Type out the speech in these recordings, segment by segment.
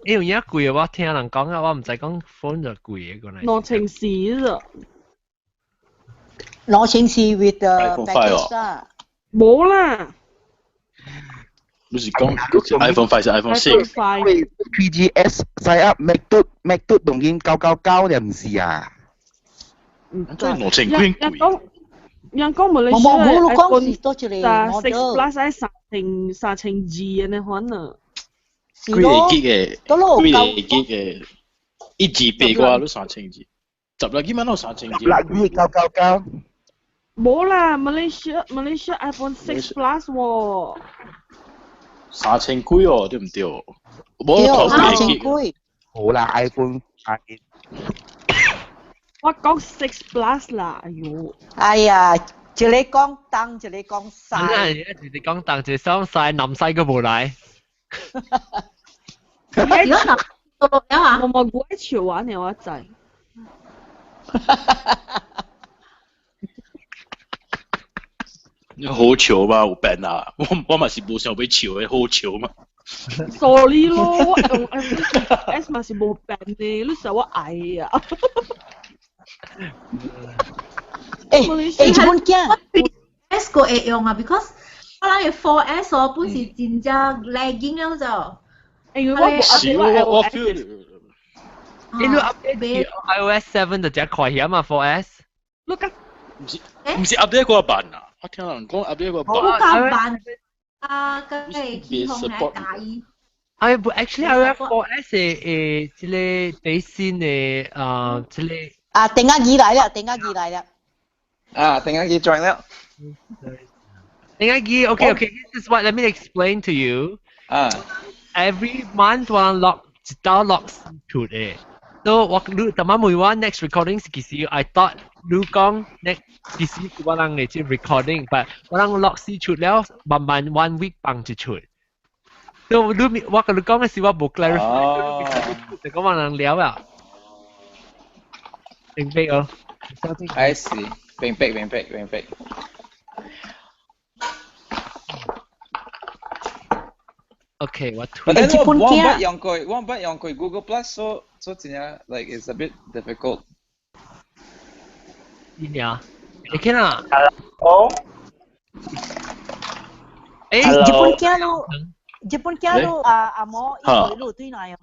因為而家貴我聽人講啊，我唔知講 phone 就貴嘅個嚟。攞情時啫。攞情時 with the iPhone package 啦。冇啦。不是講 iPhone 5是 iPhone 6。PGS sign up MacBook 當然999你唔是啊？真係攞情貴貴。人講馬來西亞 iPhone 6 Plus 係3,200呢款啊。幾個 G 嘅，幾個 G 嘅，1GB 嘅話都3,000字，10粒幾蚊都3,000字。10粒999。冇啦，馬來西亞 iPhone 6 Plus 喎。3,000幾哦，對唔對？冇3,000幾。冇啦 ，iPhone 8。我講6 Plus 啦，哎呦！哎呀，一個講東，一個講西。一直講東，一想西南西都冇嚟。而家南到落咗啊！我冇估喺潮玩嘅我仔。好潮嘛，有病啊！我咪是冇想俾潮嘅，好潮嘛。Sorry 咯，我用 iPhone S 咪是冇病嘅，你成日我矮啊。日本驚 S 個會用啊 ，because 我諗嘅 4S 我本是真正 lagging 咗就。我 feel。你 update iOS 7就只快啲啊嘛 4S。Look 啊，唔是 update 嗰個版啊！我聽人講 update 嗰個版。好夾版啊，跟住天空係大意。actually iOS 4S 係即係最新嘅即係。啊，定壓機來了，定壓機來了。啊，定壓機 join 了。定壓機 okay this is what let me explain to you. Every month one lock 一道 lock 出嘅。So 我你特晚每晚 next recording 其實 I thought 你講 next 其實我人嚟接 recording， but 我人 lock 試出了，慢慢 one week 幫一出。So 你我跟你講嘅是我冇 clarify， 就講我人聊啊。明白哦。I see， 明白。Okay, what? But then one but 用過 Google Plus so 真係 like it's a bit difficult. 你啊，你看啊。哦。日本驚咯啊冇一回路對來哦。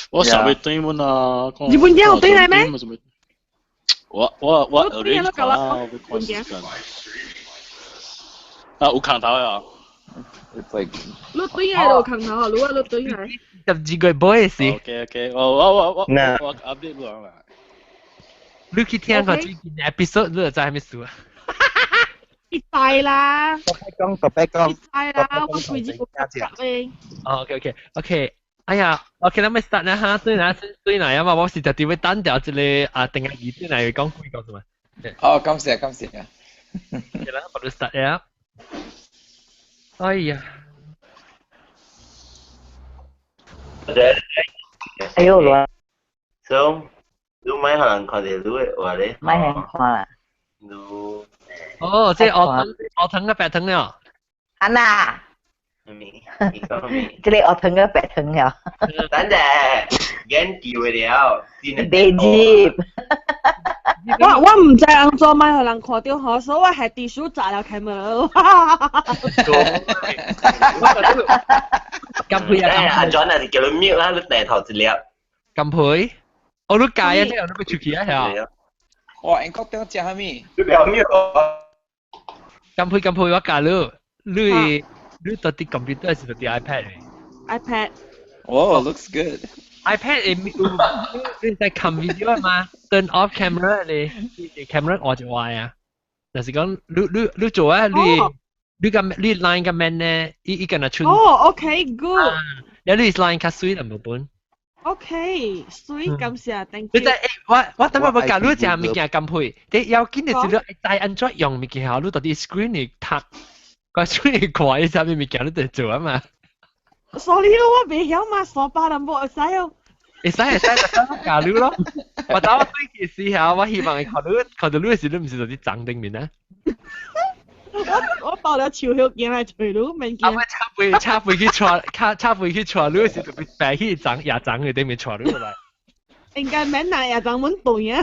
我上尾對門啊，日本驚有對來咩？我 arrange 啊，我看時間。啊，有空頭啊。It's like 你對來就空頭啊，如果你對來。12個 boy 是。Okay， 我 update 咗嘛。你去聽個最近 episode 你就知係咩事啊？一代啦。特別講。一代啦，我推薦個夾咧。OK。哎呀 ，OK， 咱們 start 啦哈，對嚟啊嘛，我是特別會單調一個定義對嚟講幾個嘛。哦，感謝。OK，啦，我哋 start 呀。哎呀。哎呦亂。So，你買可能看到你嘅話咧？買係看啦。哦，即係我疼嘅白疼了。安娜。這裡我疼個白疼了。等陣，緊叫佢了。Dejip。我唔知安怎買，互人看到好，所以我係地鼠砸了開門。金配啊！阿 John 啊，你叫佢瞄啦，你大頭一粒。金配？我都戒啊，即係我都要出去啊，係啊。哇，英國點食蝦米？你唔瞄金配我戒了，你到底 computer 還是到底 iPad？iPad。Oh, looks good. iPad 你在看 video 嘛 ？turn off camera 你 camera 我就壞啊。但是講你做啊，你 line 個 man 咧，伊個那出。哦 ，OK good。你 line 較水啦，冇本。OK，水感謝，thank you。你我等我教你一隻物件咁配，你要緊嘅時你帶安卓用物件後，你到底 screen 嚟睇，個 screen 嚟看，你啥物物件你得做啊嘛。Sorry 咯，我未曉嘛，傻巴人冇會使哦。會使，我教你咯。我打我對嘅時候，我希望你看到你嘅時，你唔是到啲長定面啊。我包了潮香行来吹路，免惊。啊，插飛去坐路時特別白去長也長嘅對面坐路來。應該免啦，也長滿對啊。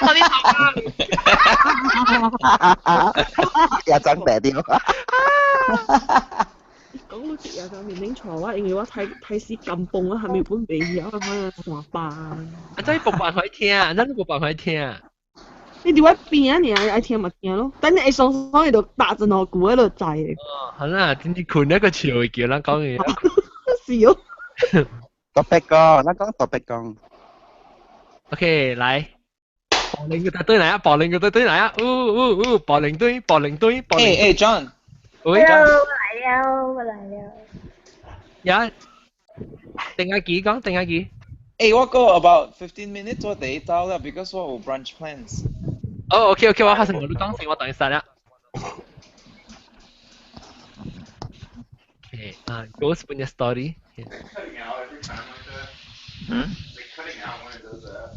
到底好啊？也長白啲。講到食也長面頂坐話，因為我睇時咁崩啊，係咪本鼻嘢可能滑板？啊，真係冇辦法聽，真係冇辦法聽。你伫我邊啊？你愛聽咪聽咯，等你會爽爽，你就打陣我鼓喺度滯嘅。哦，好啦，點知困一個潮會叫咱講嘢。笑。特別講，咱講特別講。OK，來，保齡嘅隊嚟啊！保齡嘅隊嚟啊！保齡隊，保齡隊，保齡。哎 John。喂 ，John。我來了。呀，定阿幾講，定阿幾。哎，我個 about 15 minutes 我哋到啦 ，because 我有 brunch plans。哦 ，OK，我發生我都講先，我等一下啦。Okay, Ghost punya story. Cutting out every time like that. Like cutting out when it does that.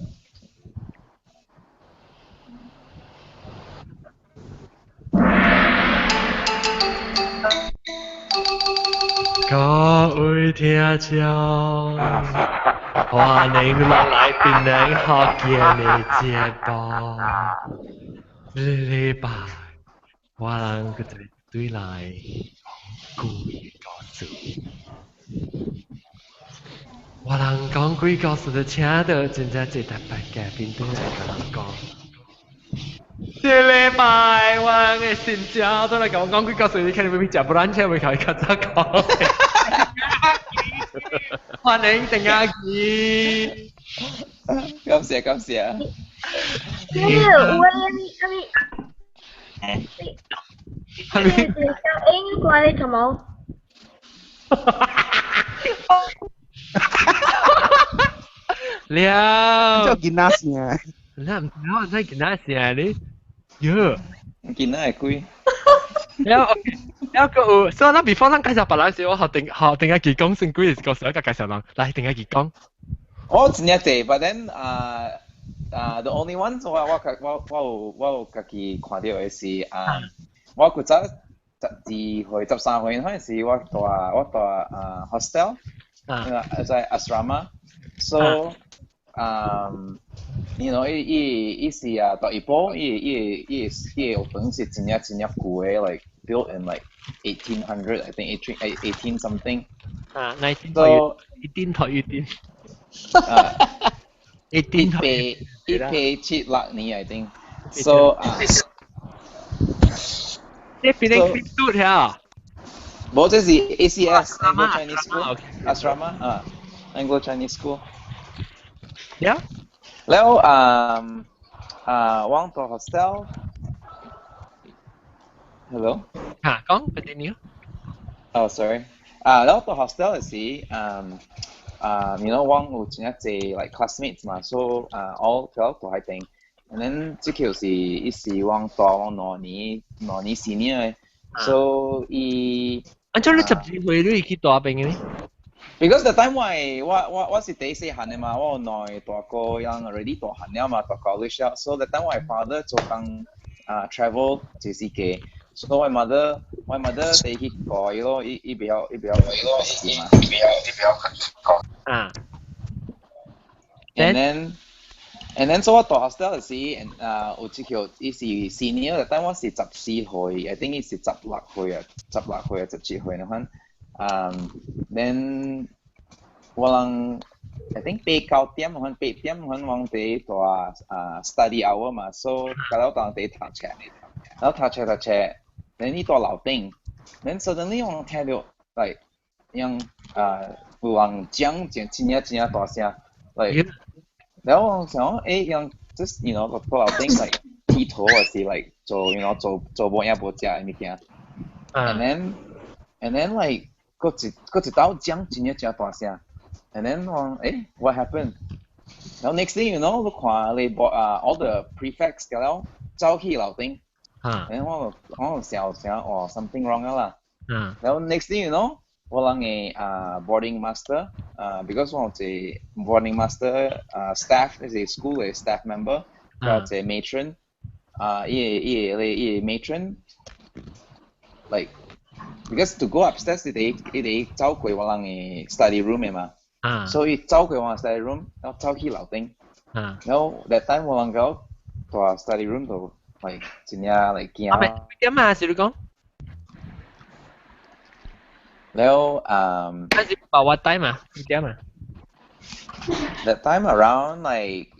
Có ơi thia chào, hoa nến mang lại tình nắng họ kia nề chia bò, lê lê bài, hoa lang cứ tới tuy lại, cùi có sự, hoa lang con cùi có sự的车的，真正只台北嘅邊度嚟個人講。這禮拜我嘅新家都嚟講講佢告訴你，看你會唔會食不爛車，會佢較早講。歡迎定阿基。感謝感謝。你英國你同冇？了。做見哪先啊？那唔知我真係見哪先啊你？喲。見哪係貴？แล้วก็所以那 before 咱介紹別人時，我學定阿傑講先，幾個時候介紹人，來定阿傑講。我真係濟 ，but then the only ones 我家己看到嘅是我嗰陣13歲嗰陣時，我住hostel，在 asrama，so you know，伊是第一波，伊學堂是真係舊嘅 ，like built in like 1800 I think 18 something。19頭18。1876年 I think。So 即係變成變嘟嚇。冇，這是 ACS Anglo Chinese School Asrama Anglo Chinese School。Yeah。แล้วว่างตัว hostel hello 講 continue oh sorry แล้วตัว hostel 是you know ว่าง有真係濟 like classmates 嘛 so all ตัว係定 and then 這條是伊是ว่าง2年 senior so 伊按照你12歲你去大邊嘅呢？Because the time 我是第四行嘅嘛，我內大個人 already 大行了嘛，大 college 了 ，so the time 我 father 做工travel 就是嘅，所以我 mother 第去改咯，伊比較係嘛，伊比較啊。And then 所以我大 hostel 時，有這條伊是 senior， the time 我是14歲 ，I think 伊是16歲啊，17歲那款。then 我人 I think 8點我哋做study hour 嘛 so 搞到當地讀冊，然後讀冊 then 呢度樓頂 then suddenly 我聽到 like 樣有人講真大聲 like 然後我想樣 just you know 個樓頂 like 剃頭還是 like 做 you know 做冇嘢冇食嘅物件 and then like 個一道講真大聲 and then 我what happened 然後 next thing you know 我看你all the prefects 嘅了走去樓頂然後我想something wrong 啦然後 next thing you know 我人嘅boarding master because 我係 boarding master staff 係 school 嘅 staff member 或者 matron 伊 matron like because to go upstairs it走過我哋 study room 嘅嘛，所以走過我 study room，然後走去樓頂，然後 that time 我能夠喺 study room 度 like 真係 like 驚。點啊？小你講。然後嗰時about what time 啊？點啊 ？That time around like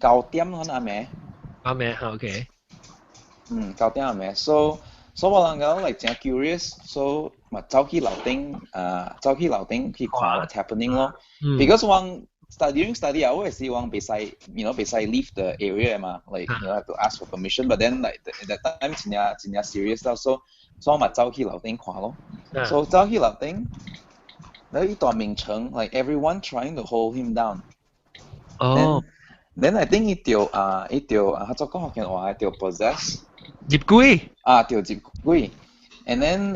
9點可能咩？OK。9點咩 ？So 我能夠 like 真 curious，so 咪走去樓頂去看 what's happening 咯。Because 我 study hour 是我別使 leave the area 嘛，like you have to ask for permission，but then like that time 真係 serious 咯，so 我咪走去樓頂看咯。So 走去樓頂，然後一段名稱 like everyone trying to hold him down。Then I think 一條合作講學嘅話一條 possess。接鬼條接鬼 and then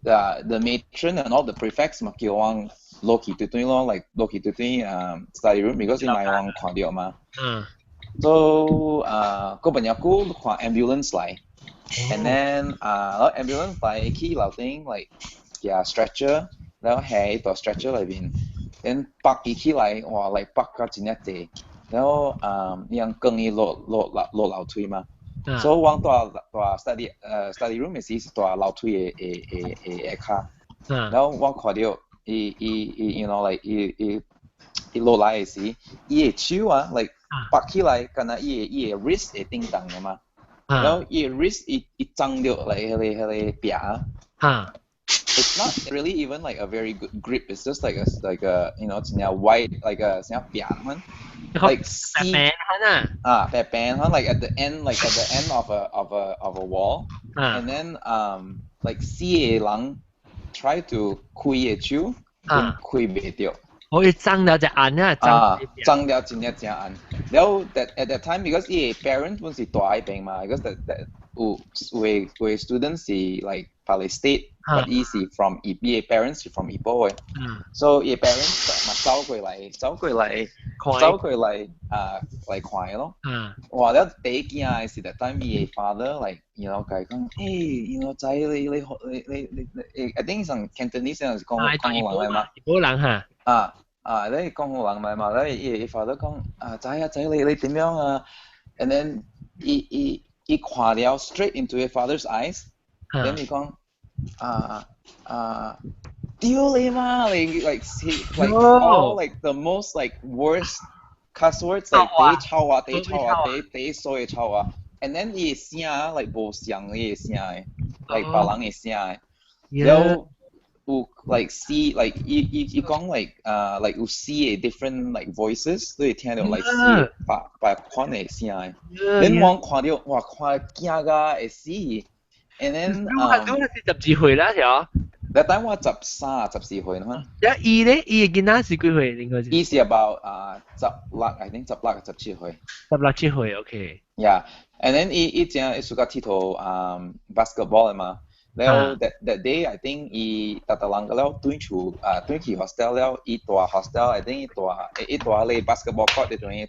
the matron and all the prefects 咪叫我落去對對咯 like 落去對對study room because 因為我看到嘛so 嗰邊有個看 ambulance 嚟 and then ambulance 嚟去樓頂 like 有 stretcher 然後喺一個 stretcher 裏邊 then 擺起嚟哇 like 擺個真係濟然後樣更易落樓梯嘛，所以我大 study room 係大樓梯嘅卡，然後我看到you know like 伊落來嘅時，伊嘅手啊 like 擺起來，敢若伊嘅 wrist 會叮當嘅嘛，然後伊嘅 wrist 伊裝到嚟迄個柄。It's not really even like a very good grip. It's just like a you know, it's a white like a like C band like at the end of a wall. And then like C 嘅人 try to 開嘅手，開唔到。可以爭了隻眼啊！爭了真係正眼。然後 at that time because 伊嘅 parents 本是大喺邊嘛， because that 有students 是 like Pali State， but 伊是 from 伊嘅 parents 是 from 伊波嘅，so 伊嘅 parents 咪走過嚟嚟看咯。哇！了第一件係是 that time 伊嘅 father like you know 講，you know 仔你 I think 上 Cantonese 係講好人嘛，伊波人嚇。你講好人嘛，你 father 講仔你點樣啊 ？And then 伊看了 straight into your father's eyes， then 伊講丟你媽 like all like the most like worst cuss words like 地臭啊地所嘅臭啊 ，and then 伊嘅聲 like 無像伊嘅聲嘅 ，like 別人嘅聲嘅，然後有 like see like 伊講 like 有 see 嘅 different like voices， 所以聽到 like see 別款嘅聲嘅，你我看到哇看驚㗎會死 ，and then 12歲啦，係that time 我13、14歲啦。伊咧，伊嘅囡仔是幾歲？應該是？伊是 about 16，I think 16、17歲。17歲 ，OK。Yeah， and then 伊正伊 suka 佚佗basketball 嘅嘛。然後 that day I think 伊特人個了轉去 hostel 了，伊大 hostel I think 伊大咧 basketball court 嗰種伊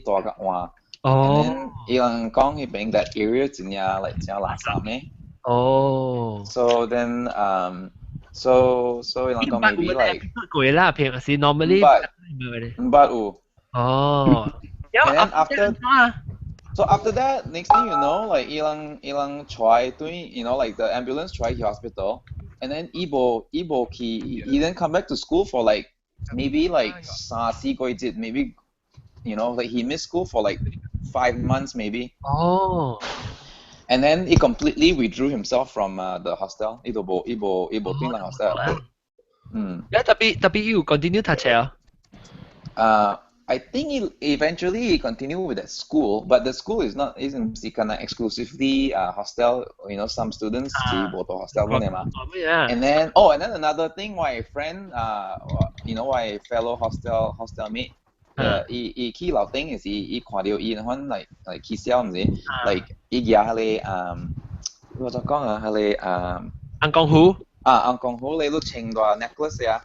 大個換。哦。伊人講迄邊 that area 真係 like 真垃圾咩？So then so 伊人講 maybe like 貴啦，平時 normally 唔捌有。哦。And then after that, next thing you know, like ilang try doing, you know, like the ambulance try to hospital, and then Ibo he then come back to school for like maybe like maybe you know like he missed school for like 5 months maybe. Oh. And then he completely withdrew himself from the hostel. Ibo in the hostel. Yeah, tapi you continue touch I think eventually he continued with that school, but the school isn't kind of exclusively hostel. You know, some students go to hostel and then another thing, my friend, you know, my fellow hostel mate, he key老丁is he 看到伊可能 like 起笑唔知 like 伊家咧我就講啊，係咧安江湖安江湖你都穿大 necklace 啊。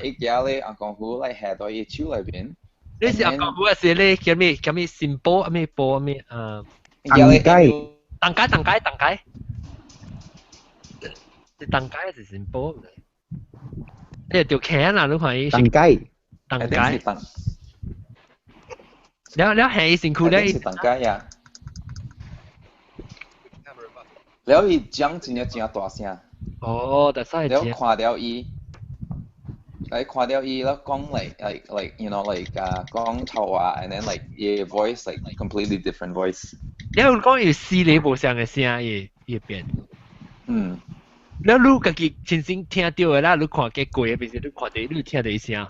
伊家咧安江湖嚟下到伊手裏邊。你是安江湖還是咧叫咩 symbol 咩波咩伊家咧等解，你等解是先波。你條鉗啊，你看伊。等解。了係辛苦咧。等解呀。了伊講真大聲。哦，但係了看了伊。看到伊啦講like you know like 講頭啊 and then like your voice like completely different voice。你有講要試你部上嘅聲嘢變。嗯。แล้วลูกกะกิ親身聽到嘅啦，你看幾貴啊？平時你看到你聽到聲。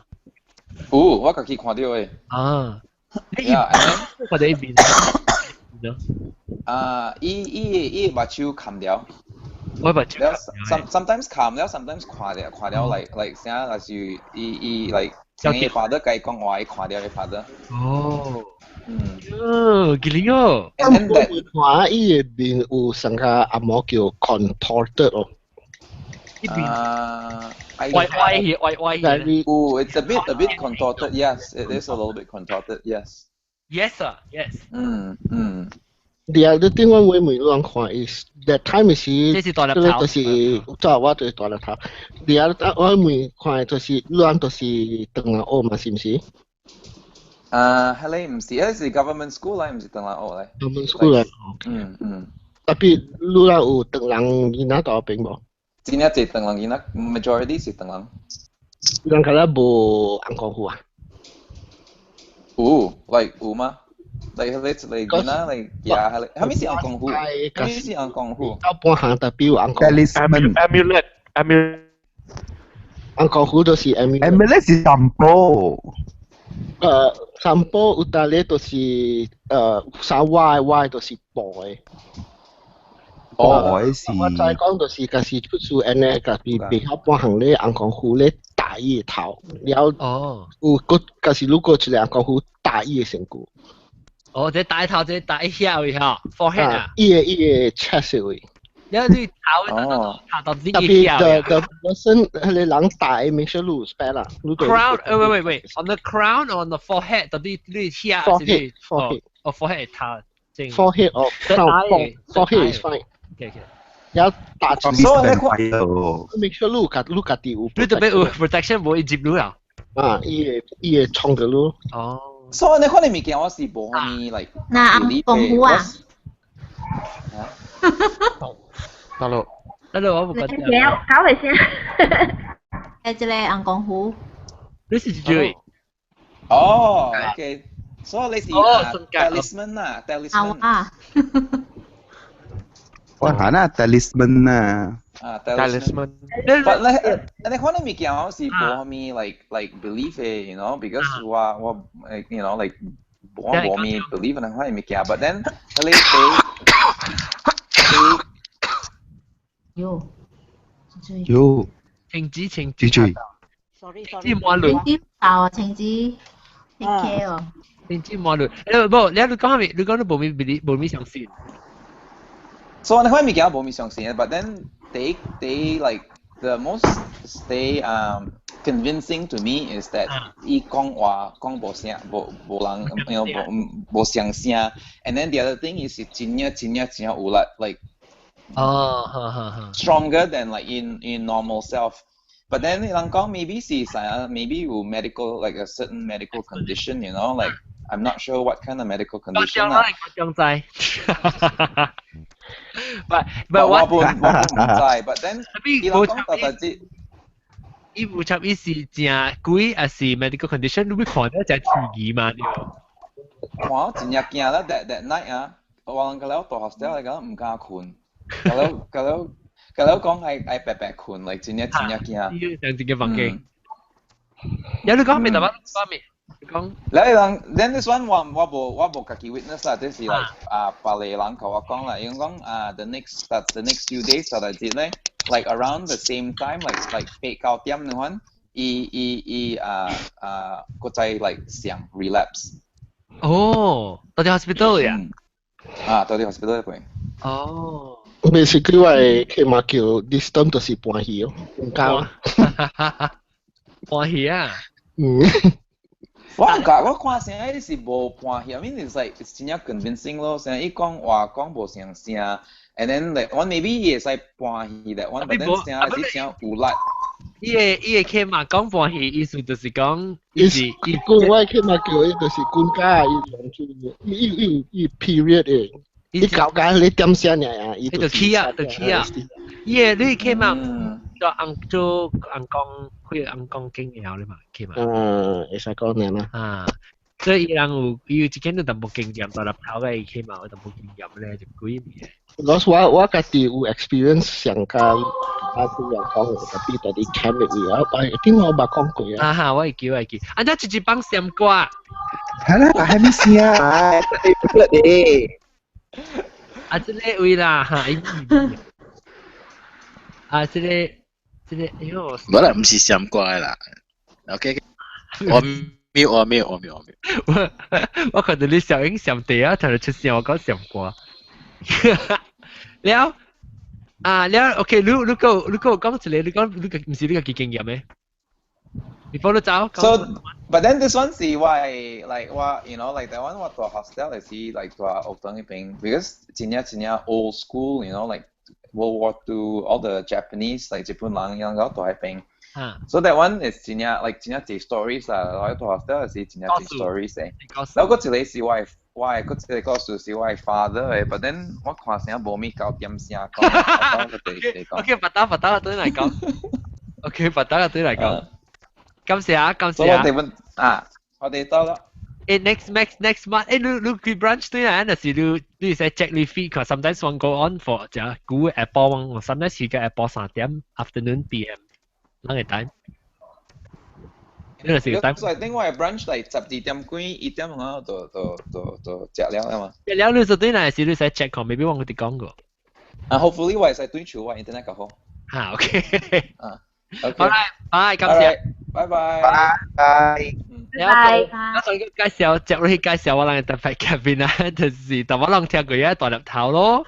我家己看到嘅。啊。你看到一邊。伊目睭冚了。我目睭。sometimes 冚了 ，sometimes 看了 like 啥，還是伊 like 伊拍得計講話，伊看了伊拍得。哦。幾靈哦。咁我看伊嘅面有成個阿毛叫 contorted 哦。歪。Oh, it's a bit contorted. Yes, it is a little bit contorted. Yes. Yes, sir. Yes. The other thing 我會每樣看 is that time 是，就是大粒頭，就是做我就是大粒頭。The other 我每看就是亂就是長人學嘛，是唔是？係你唔是，嗰是 government school 啦，唔是長人學咧。government school 啦。特別亂有長人囡仔到邊無？真係係長人囡仔 ，majority 是長人。人佢咧無紅功夫啊？like 有嗎？like 你囡仔 like 呀，係係咪是紅功夫？係咪是紅功夫？一般行特別有紅功夫。amulet。紅功夫就是 amulet。amulet 是sampo。sampo 有大咧就是三 Y 就是boy。我再講就是假是出處安尼，假是比較半行咧紅功夫咧打伊個頭，然後有個假是如果出嚟紅功夫打伊個身軀。哦，即打頭，即打遐位嚇 ，forehead 啊。伊個 chest 位。你啲頭打到自己遐。特別 the person 係人打 make sure lose bad 啦。crown， wait on the crown or on the forehead，到啲遐。forehead。哦 forehead 頭。forehead or crown forehead is fine。有打住。所以make sure look at the 有。你特別有 protection 冇接路啊？伊個衝嘅路。哦。所以你看你物件我是無蝦米 like。那功夫啊。Hello，我唔覺得。搞嚟先。係一個紅功夫。你是最。哦 ，OK， 所以你是 talisman 啊 ，talisman。啊。我係那 talisman 啊。talisman。你看你物件我是無蝦米 like believe 嘅 ，you know，because 我 you know like 我無咪 believe 你看你物件 ，but then 你有，情子，sorry，情冇亂，情子大啊，情子 take care 哦，情子冇亂，冇，你講下面，你講到冇咪相信，所以你看物件無咪相信 ，but then they like the most they convincing to me is that 伊講話講無聲，無人 you know 無相聲 ，and then the other thing is 真有力 like。stronger than like in normal self. But then 人講 maybe 是maybe 有 medical like a certain medical condition, you know, like I'm not sure what kind of medical condition. 我知。But 我唔知。But then 伊人講特別，伊有插伊是正貴還是 medical condition？ 你會看到只刺激嘛？我真係驚啦 that night 啊，我人個了大 hostel 嚟講唔敢困。Kalau kong ay bebek kun like jenis kia. Iya, yang tiga bangke. Ya lu kong minta apa? Kong. Then this one wa bo kaki witness lah. This is like pale lang kau kong lah. Yung kong the next few days that I did like around the same time like pay kau tiam nuhan ko cai like siang relapse. Oh, tadi hospital ya? Tadi hospital apa? Oh. Basically 我係嘛叫 this term 就是搬戲咯，唔教。搬戲啊？我看成迄是无判戲，I mean it's like it's 真正 convincing 咯，成伊講話講無成聲 ，and then like one maybe 伊會使判戲咧，one but then 成係成有力。伊個起碼講判戲，意思就是講，伊講我起碼叫伊就是官家，伊用住伊 period 嘅，伊搞緊你點聲呀？伊就起啊，伊個你起碼做紅光，佢紅光經驗咧嘛，起碼。會使講嘅啦。啊，所以伊人有一間都淡薄經驗，大粒頭嘅起碼有淡薄經驗咧，就幾年。我家己有 experience 上間啊，佢又講特別特啲 camp 嘅點我冇講過啊？哈，我會記。安怎直幫閃瓜？係啦，還沒寫啊，不得嘅。啊，這個位啦，哈，啊，這個，哎呦，我啦唔是閃瓜啦 ，OK， 我看到你小英閃地啊，睇到出聲我講閃瓜。แล้วOK 你講出嚟，你唔是呢個經驗咩？你幫你找。So but then this one 是why like what you know like that one what the hostel is he like to open thing because 真正 old school you know like World War II all the Japanese like 日本人樣都係兵。So that one is 真正 like 真正 stories 啦，然後 hostel 係真正 stories 嘅。然後嗰一個是我嗰一個故事是我 father 嘅 ，but then 我看成無咩9點聲講。OK， 拔刀對嚟講。OK， 拔刀對嚟講。感謝。所以我哋問我哋到啦。next month，你去 brunch 對嚟，但是你使 check 你 feed，佢 sometimes one go on for 就估 Apple one， sometimes 去個 Apple 3點 afternoon PM， 啷個 time？所以另外 brunch 嚟12點幾1點我就食了啊嘛。食了你就對嚟時你使 check 佢，maybe 我哋講過。hopefully 我使對住我 internet 較好。OK。好啦，拜，感謝。拜拜。我上個介紹，接落去介紹我哋特別嘉賓啊，就是同我哋聽過一大粒頭咯，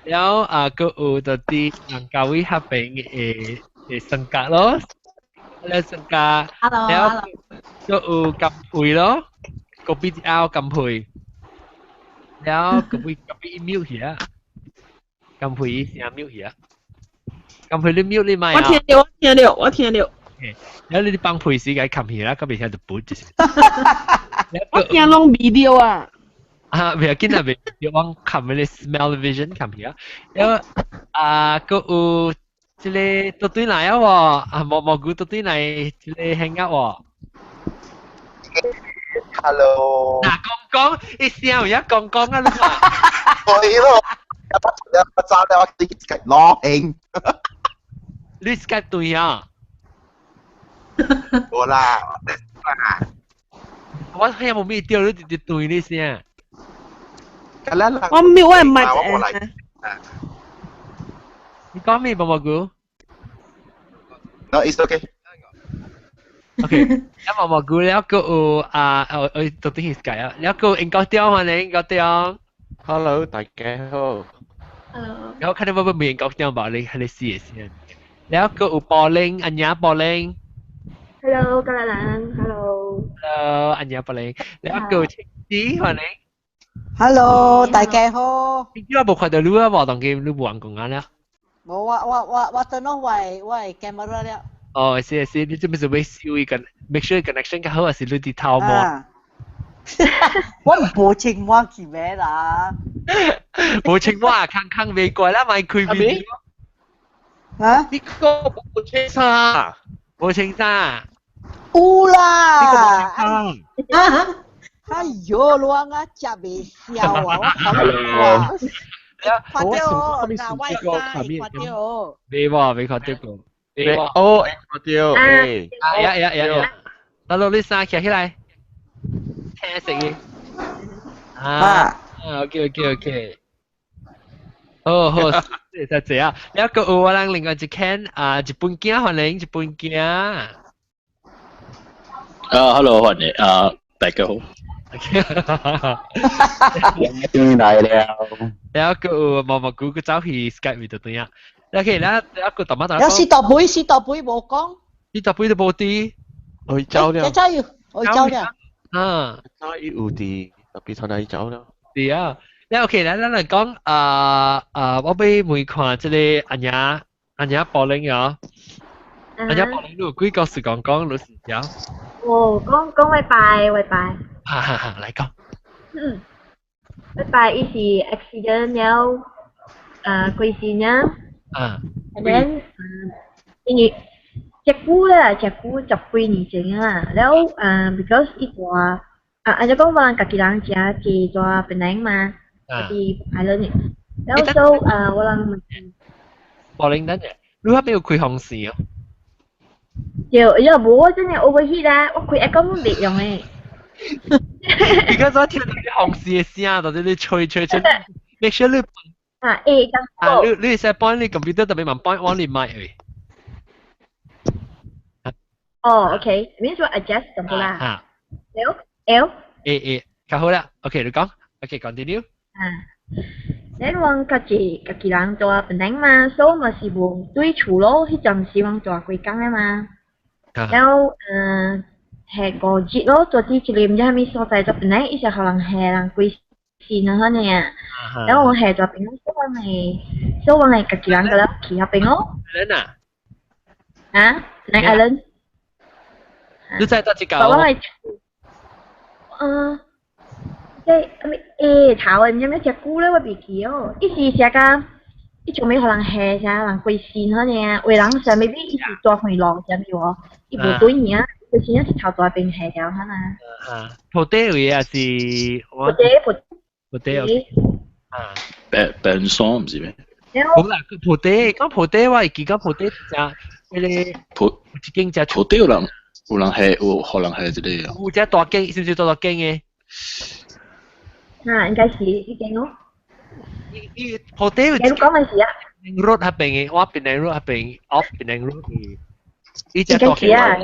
然後佢有到啲人教會合併嘅性格咯。咧性格，然後ก็กำพุย咯ก็ปีเอากำพุยแล้วกำพุยมิวเหียกำพุยเสียมิวเหียกำพุย你มิว你咪啊我聽了แล้ว你幫พุย時間冚起啦咁變成就本就是我聽攏 video 啊唔要緊啊唔要往冚你 smell vision 冚起啊แล้วก็即係到對嚟啊！蘑菇到對嚟，即係 hang out 喎。Hello。嗱，講，你笑而家講啊，你話。係咯，一揸咧，我自己 Skype 攞興。你 Skype 對啊？好啦。我睇有冇咩掉你對你先。我沒有乜。你講咩蘑菇 ？No, it's okay. Okay， 咁蘑菇แล้วก็我到底係解啊？แล้วก็應該掉嘛？你應該掉。Hello， 大家好。Hello。然後看到我唔應該掉吧？你試先。แล้วก็บอลลิงอัญญาบอลลิง Hello， 格蘭蘭 ，Hello。อัญญาบอลลิงแล้วก็ชิคกี้嘛你 Hello， 大家好。ชิคกี้我冇看到你啊，我當佢你冇人講啦。冇我等我係 camera 了。哦，是，你做咩做咩燒伊個 make sure connection 較好，還是你啲頭毛？我冇青蛙去咩啦？冇青蛙，坑未過啦，咪佢邊？啊？呢個冇青沙，冇青沙。有啦。呢個冇青沙。哎呦，亂啊，食未消啊！我講話。看到那外帶，看到。未看到過。哦，看到，呀，到落你衫企起來，聽食嘢。OK。好，謝啊！แล้วก็我哋另外一間日本鏡歡迎日本鏡。Hello， 歡迎大家好。終於嚟了。แล้วก็蘑菇個走去 Skype 度對呀。OK，แล้วก็ต่อมาต่อมา。有士多杯冇講。士多杯都冇啲。我走了。我走了。早已有啲特別從哪裡走咯？係啊，你 OK 咧，咱嚟講我俾每看即係安雅柏林啊，安雅柏林有幾個時講老師有。哦，講拜拜。哈，嚟講。拜拜，伊是 accident 了，貴線啦。and then 因為隻股10幾年前啊，แล้วbecause 伊話อันนี้ก็วางกับกีฬาจ้าที่ตัวเป็นแรงมาที่ไอร์แลนด์แล้ว so วาง柏林等陣，你嗰邊有開紅市哦？有冇真係 overheat 啊？我開一個冇力用誒。而家我聽到啲紅市嘅聲，或者你吹，make sure 你你成日幫你 computer 特別問幫我你買誒。哦 ，OK，means 我 adjust 咁啦。L 較好啦。OK，你講。OK，continue。你往家己人做本來嘛，所以咪是無對厝咯，迄陣時往做幾工啊嘛。แล้ว係個節咯，做啲一年唔知係咪所在做本來，伊就可能係人幾時呢？可能啊。แล้ว我係做邊所以我係家己人個啦，企下邊咯。啊？嚟 Island。你在多幾個？我係即係頭唔知咩隻菇咧，我未記哦。伊是寫個，伊做咩可能係寫人貴線可能啊，為人上未必伊是做回浪咁樣喎，伊無對嘢啊，貴線一是頭大邊係咗可能。鋪地位啊是？鋪地。病爽唔是咩？好啦，鋪地講鋪地，我係記講鋪地就嗰啲經濟。鋪地有人係有可能係這裡。有隻大經，少少大經嘅。應該是呢件咯。鋪地有。你講咩事啊？road 係邊嘅，我邊係 road 係邊 ，off 邊係 road 嘅。呢隻大經啊。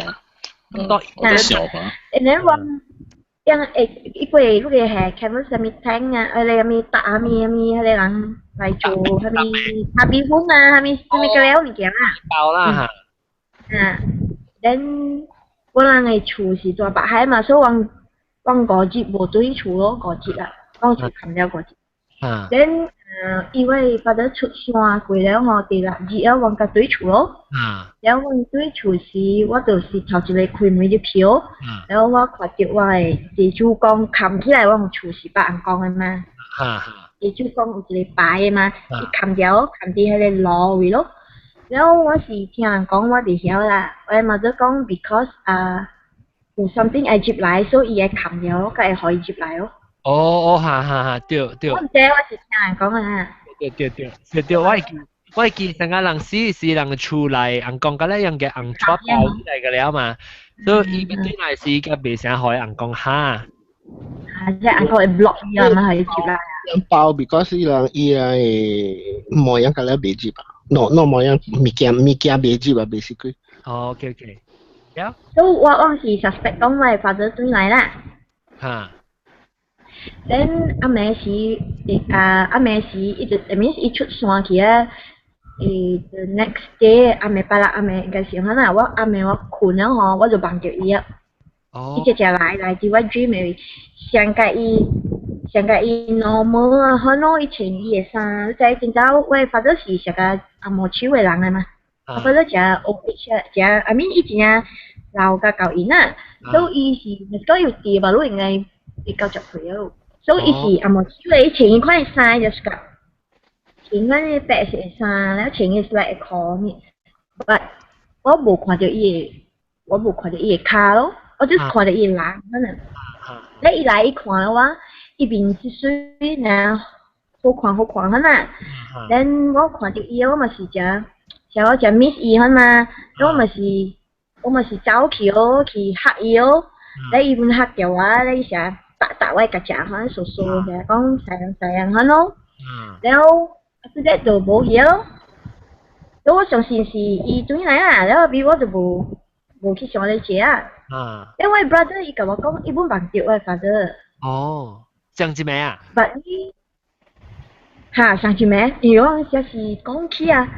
多小吧。你話yang ikut lu dia canvas kami tank ada kami tak kami ada orang lai chu kami pun kami keleo ni kira bao lah then 我人嘅厝是做白海嘛，所以往個節無對厝咯，個節啊，講住冚了個節。then 因為發得出山過了我哋啦，熱啊往個對厝咯。然後往對厝時，我就是頭一個開門入票，然後我看到我嘅地主公冚起來，我厝是白人講嘅嘛。地主公有一個牌嘅嘛，伊冚掉冚啲喺個路位咯。然後我是聽人講，我哋曉啦。我媽就講 because 有 something 係接嚟，所以伊係冚咗，佢係可以接嚟咯。哈，對。我唔知，我是聽人講啊。對，我係見成個人是人厝內，人講嘅咧樣嘅人撮包嚟嘅了嘛，所以伊邊對來是個未成可以人講哈。即係人講係 block 嘢嘛，係接嚟啊。包 because 伊係冇樣嘅咧未接啊。No, mo yang mikia beji ba basically. Okay. Yeah. So 我是 suspect 講我發咗轉嚟啦。Then 阿妹時一直 means 一出山去啊。the next day 阿妹巴拉阿妹嘅時候啦，我困咗嗬，我就望住伊啊。伊直來自我 dream 嘅，上個伊 normal 啊，可能以前伊嘅衫，即係見到我發咗是成個阿毛超嘅人啊嘛，我發咗只 OH I mean 以前啊老嘅舊人啊，所以伊是都要跌吧，都應該比較著佢咯，所以伊是阿毛超嘅，以前款嘅衫就是個，前款嘅白色嘅衫，然後前嘅是嚟褲面，但我冇看到伊嘅卡咯，我只看到伊人可能，你一來一看嘅話。伊邊是水呢，好看很啊。then 我看到伊，我咪是像我只 miss 伊很嘛，我咪是走去咯，去嚇伊咯。你伊本嚇掉啊，你成打位個只可傻傻嘅，講細很咯。然後即係就冇嘢咯。咁我相信是伊轉來啊，然後比我就冇去想你姐啊。因為 brother 伊同我講，伊本忘掉我 father。上次咩啊？上次咩？如果就是講起啊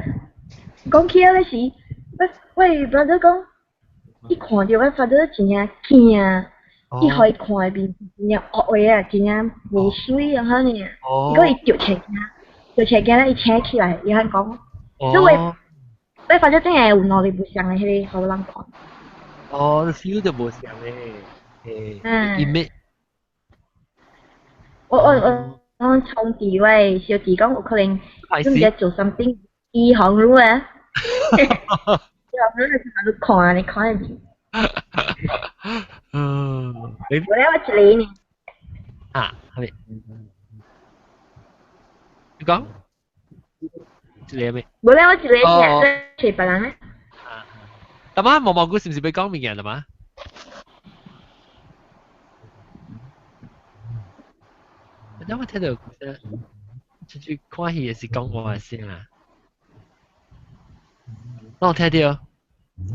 嗰時，喂 brother 講，伊看到我發咗真係驚，伊互伊看诶面真正恶诶啊，真正无水啊，遐呢。伊讲伊着车惊咧，伊扯起来，伊遐讲，因为反正真系有脑力不像诶，迄个好人看。哦，feel 就无像咧，image。我從地位小弟講有可能你唔知做 something 醫行路啊，醫行路你看你看得見。我咧我一個呢。啊，係咪？你講？一個咩？我咧我一個呢，隨別人咧。大媽毛毛菇是唔是俾講物件大媽？因為聽到出去看戲也是講話聲啊，我聽到。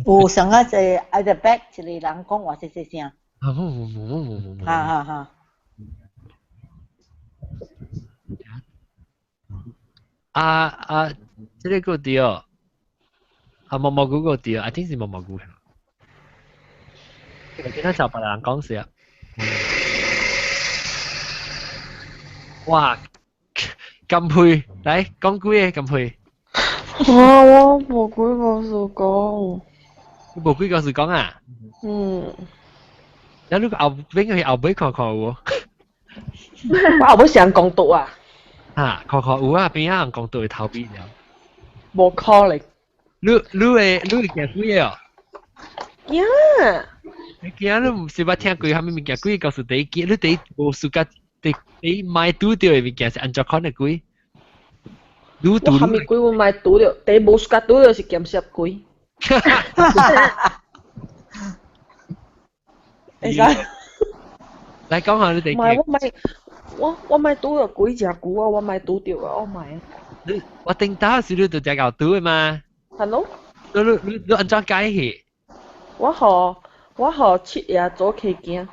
有上個就喺度 back 一個人講話細聲。哈。這個對哦，毛毛菇個對哦 ，I think 是毛毛菇。今日就別人講事啊。哇，咁配，嚟講句嘢咁配。我無幾個事講。你無幾個事講啊？有呢個後邊去後尾看看喎。我後尾成日講到啊。看看有啊，邊啊人講到會逃避了。無可能。你會驚鬼嘢哦？驚。你驚你唔是捌聽過蝦米物件鬼告訴你驚你第無事甲。你買拄到嘅物件是安怎看的鬼？我蝦米鬼我買拄到，第無事甲拄到是鹹濕鬼。會使？來講下你哋。唔係我買拄到鬼隻久啊，我買拄到啊，我買。我頂到是你就隻牛拄嘅嘛。係咯。你安怎解去？我學切嘢做起驚。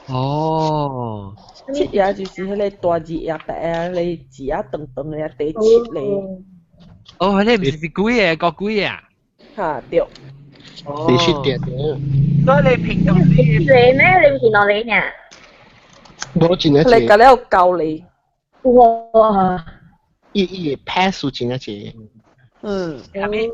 哦。切嘢就是迄個大字嘢白啊，你字啊長長嘅地切咧。哦，迄個唔是鬼嘅，個鬼嘅。嚇對。你去點嘅。所以你平常時。你咩？你唔見到你呢？我真係。你隔離有教你。哇！伊pass 真係隻。係咪？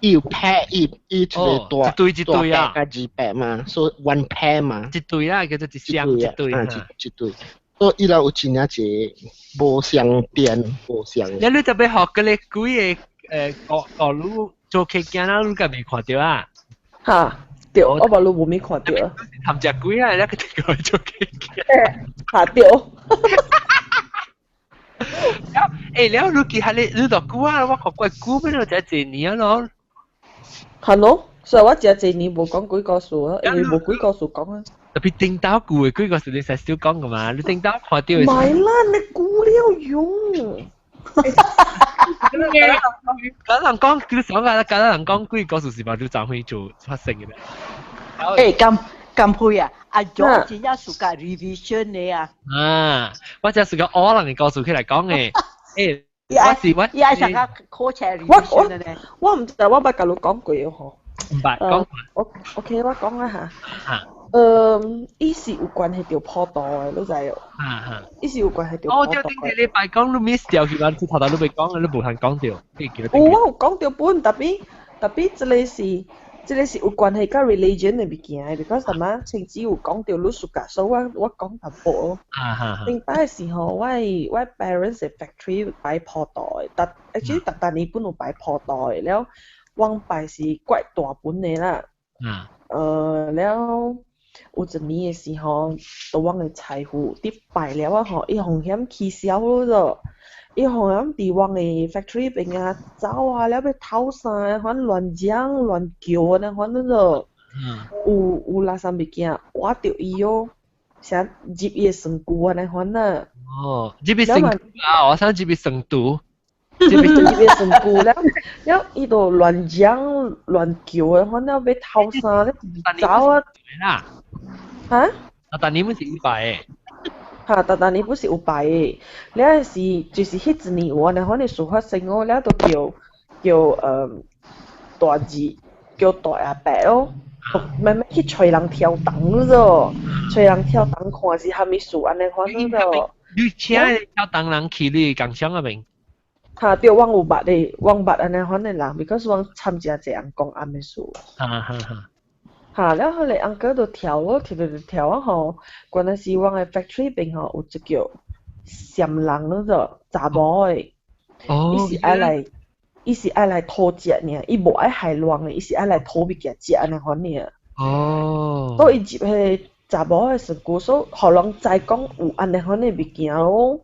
伊有 pair，伊就係一對啊，加200嘛，所以 one pair 嘛。一對啦，叫做一雙一對啊，一對。所以伊有真係隻無相電，無相。你特別學嗰啲鬼嘅學路做客家啦，你敢未看到啊？嚇，對，我把路冇未看到啊。含隻鬼啊，你個地個做客家。嚇對。แล้วลูกกี่ฮันนี่ดอกกูว่าว่าขอบคุณกูไม่รู้จะเจนี่อ่ะเนาะ係咯，所以我只這年冇講幾個數啊，因為冇幾個數講啊。特別頂到句嘅幾個數你成日少講噶嘛，你頂到看到嘅。唔係啦，你估了用。咁人講佢想啊，咁人講幾個數是嘛，都就會做發生嘅咧。咁配啊，阿 John 真係屬個 revision 你啊。我只係屬個可能嘅個數佢嚟講嘅。我係成個 coach revision 咧。我唔知，我咪同你講句嗬。唔係講。OK，我講一下。伊是有關係條坡道嘅，你知哦。伊是有關係條坡道。我頂個禮拜講你 miss 掉佢，你頭頭都未講，你冇閒講掉。我有講掉本，特別這個是有關係跟 religion 嘅物件嘅 ，because 係嘛，甚至有講到你暑假，所以我講淡薄咯。頂擺嘅時候，我 parents 嘅 factory 擺坡道嘅，actually 特年本有擺坡道嘅，แล้ว往擺是怪大本嘅啦。แล้ว有一年嘅時候，到往嘅財富啲擺了啊，嗬，伊紅險起銷咯。伊好像伫往嘅 factory 邊啊走啊，了要偷啥，反正亂講亂叫啊，反正就有垃圾物件，挖掉伊哦，想入伊嘅身軀啊，反正。哦，入伊身軀啊，我想入伊身軀。入伊身軀了伊就亂講亂叫啊，反正要偷啥咧走啊。嚇？但你們是100誒。嚇，但你不是有擺嘅，你係是就是迄一年我呢，可能事發生哦，你都叫大字叫大阿伯咯，慢慢去找人跳檔咯，吹人跳档看是虾米事安尼款咯。你请跳档人去你共享啊明？哈，对，我有捌咧，我捌安尼款诶人 ，because 我参加一人讲暗诶事。哈，然後你安哥就跳咯，跳啊吼，嗰陣時我嘅 factory 邊吼有一叫閃人咯就查某誒，伊是愛來偷食呢，伊無愛害人嘅，伊是愛來偷物件食安尼款呢。所以伊入去查某嘅身軀，所以互人知講有安尼款嘅物件咯。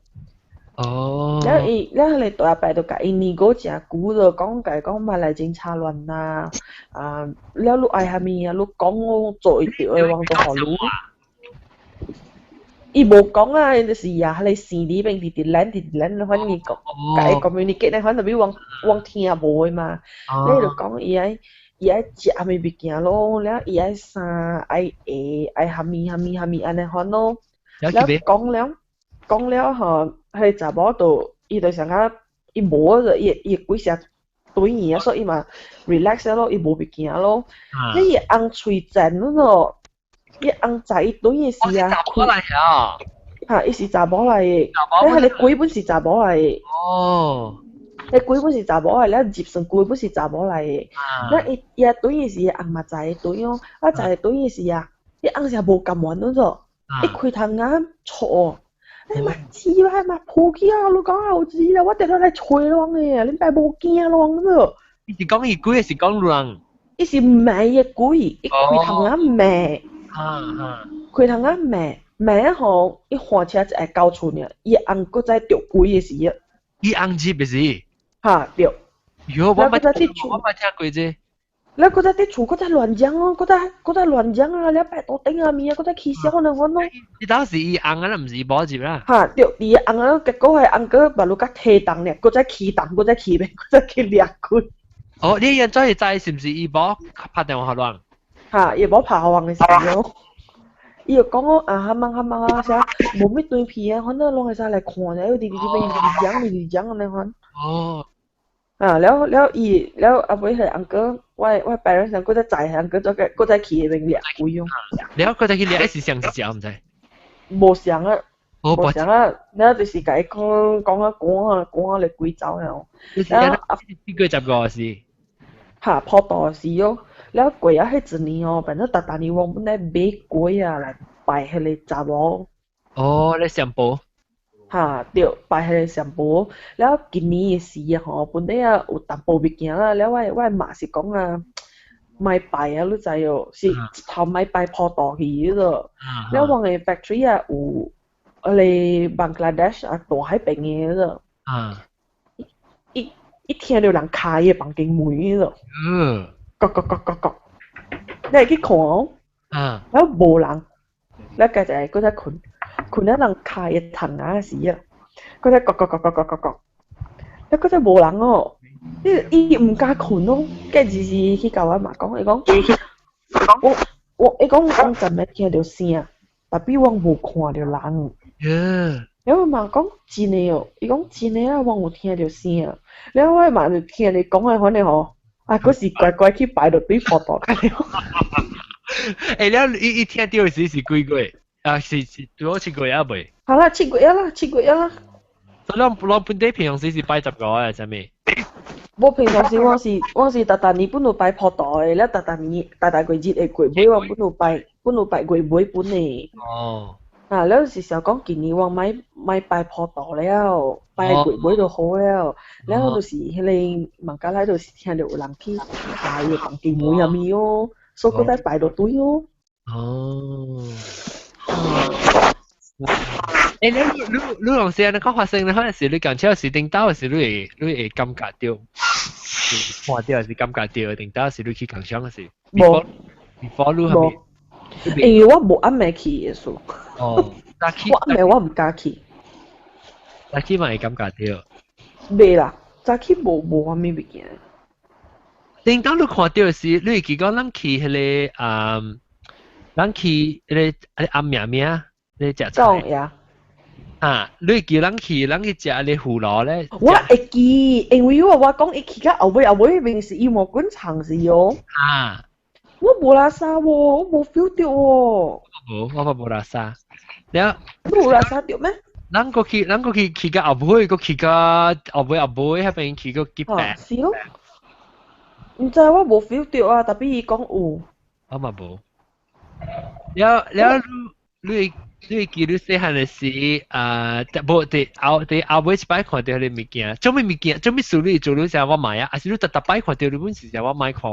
然後你大伯就甲伊年過誠久就講甲伊講馬來警察亂啦，了你愛蝦米啊？你講我做一條嘅往到互你。伊無講啊，就是啊，你試裡邊啲懶，反正伊講甲伊 communicate 咧，反正比往聽無誒嘛。你就講伊愛食蝦米物件咯，了伊愛衫愛鞋愛蝦米安尼款咯。了講了吼。迄查某就伊就想講伊無就伊幾隻對伊啊，所以伊嘛 relax 咯，伊無物件咯。你伊紅喙賤咯，伊紅仔伊對伊是啊，嚇，伊是查某來嘅，你規本是查某來嘅。你規本是查某來，你接上規本是查某來嘅。那伊對伊是紅嘛仔對咯，啊仔對伊是啊，伊紅是無咁完咯，伊開頭眼錯。你咪知啦，咪抱起啊！你講後知啦，我哋都嚟吹浪嘅，你咪冇驚浪咯。伊是講伊鬼，是講浪。伊是賣嘅鬼，伊開頭眼賣。開頭眼賣吼，伊換車就係交出呢，伊紅個在釣鬼嘅時啊。伊紅字不是？嚇釣。喲，我冇聽過啫。你嗰隻啲厝嗰隻亂講咯，嗰隻亂講啊！你擺到頂下面啊，嗰隻起笑呢款咯。你當時伊紅啊，唔是保接啦。嚇，對，伊紅啊，結果係紅個把路甲提檔咧，嗰隻起檔，嗰隻起邊，嗰隻起掠佢。哦，你現在知是唔是伊保拍電話亂？嚇，伊保拍亂嘅時候，伊就講我啊，哈掹啊，啥冇咩對皮啊，反正攏係曬嚟看嘅，有啲邊講咁款。哦。แล้วเอาไปให้อังเกอร์ไว้ไปแล้วฉันก็จะจ่ายให้อังเกอร์ก็จะขี่เป็นเหลี่ยกุย用แล้วก็จะขี่เหลี่ย是上是假唔知冇上啊冇上啊แล้ว就是解講嚟鬼走啊แล้ว呢個10個是嚇破袋是咯แล้ว鬼啊係一年哦反正大年往本來買鬼啊嚟拜迄個查某哦你上報嚇，對，擺喺上坡，แล้ว今年嘅事啊，嗬，本來啊有淡薄物件啦，แล้ว我媽是講啊，買擺啊，你知哦，是頭買擺破袋去咯，แล้ว我嘅 factory 啊有，嚟 Bangladesh 啊大海邊嘅咯，一聽到人開嘅房間門咯，角，你係去看哦，แล้ว冇人，แล้ว佢就係嗰隻群。佢一能開嘅藤牙時啊，嗰隻角，一嗰隻無人哦，伊唔加群咯，跟住是去教我媽講，伊講伊講我真係聽到聲，但比我冇看到人。然後我媽講真嘅哦，伊講真嘅啊，我有聽到聲，然後我媽就聽你講嘅，可能嗬，啊嗰時乖去擺到對破袋開了。誒，然後伊聽到時是幾個？啊，是多7個月未？好啦，7個月啦。所以攞本地平常時是擺10個啊，係咪？我平常時我是大年本度擺破袋，แล้ว大年大過節嘅過尾我本度擺過尾本嘅。哦。啊，แล้ว是時候講今年我買擺破袋了，擺過尾就好了，แล้ว就是迄個孟加拉就是聽到有人去擺嘅房間門入面哦，所以佢哋擺到堆哦。哦。誒，你用時你講發生，你可能是你講超時定到時你會感覺到，看到是感覺到，定到時你去講想時。before 你係咪？因為我冇暗暝去嘅數。哦，我暗暝我唔敢去。早起咪會感覺到。未啦，早起冇暗暝物件。定到你看到時，你會記講咱去迄個咱去迄個暗暝暝。你食菜呀？啊，你叫咱去食你胡蘿咧？我會記，因為我講會去到後尾面是羽毛滾長是喲。啊！我冇拉沙喎，我冇 feel 到喎。我冇垃圾。แล้ว冇垃圾掉咩？咱過去個後尾，個去個後尾喺邊去個結病。是咯。唔知我冇 feel 到啊，特別伊講有。我嘛冇。แล้ว你記得細漢嘅時，冇第後尾一擺看到你物件，做咩事你做你成我買啊？還是你特擺看到你本時成我買看。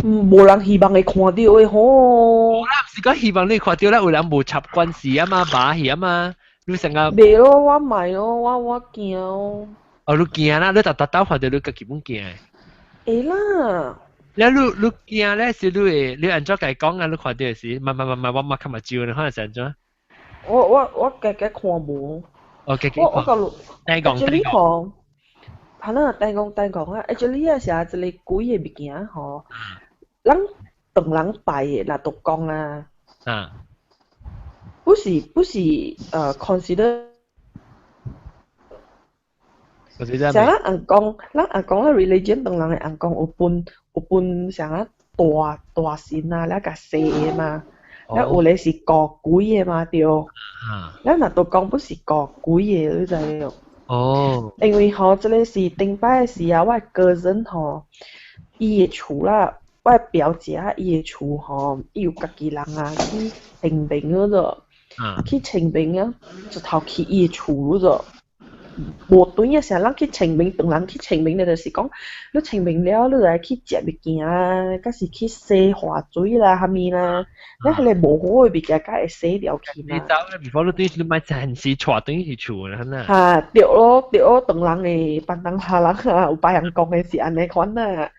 冇人希望你看到嘅吼。我唔是講希望你看到啦，有人無插關係啊嘛，把戲啊嘛，你成個。袂咯，我買咯，我驚。哦，你驚啦，你特看到你個基本驚。會啦。แล้วลูกเกียร์แล้วสิลูกอันจ้าไก่ก้องอ่ะลูกขอเดียวสิมาว่ามาคำมาจิวนะเขาจะจ้า我家看無。โอเค我個actually講，係啦，單講啊 ，actually 啊，成日一個鬼嘅物件吼，咱當人拜嘅嗱都講啊，不是consider。像咱阿公嘅 religion 當然係阿公有分像啊大神啊，แล้ว個蛇嘛，แล้ว有咧是搞鬼嘅嘛對，咱若都講不是搞鬼嘅，你知無？哦，因為吼，這個是頂擺嘅時啊，我嘅cousin吼，伊嘅厝啦，我嘅表姐啊，伊嘅厝吼，伊有家己人啊去清明嗰度，去清明啊，就頭去伊嘅厝嗰度。無對嘅時候，咱去清明，當人去清明咧，就是講，你清明了，你就來去食物件啊，甲是去洗化水啦，蝦米啦，你係你無好嘅物件，甲會洗掉去嘛。你走咧，如果你對你買陣時帶對去厝啦，嗱。嚇，對咯，當人嘅班人下人啊，有別人講嘅是安尼款啊。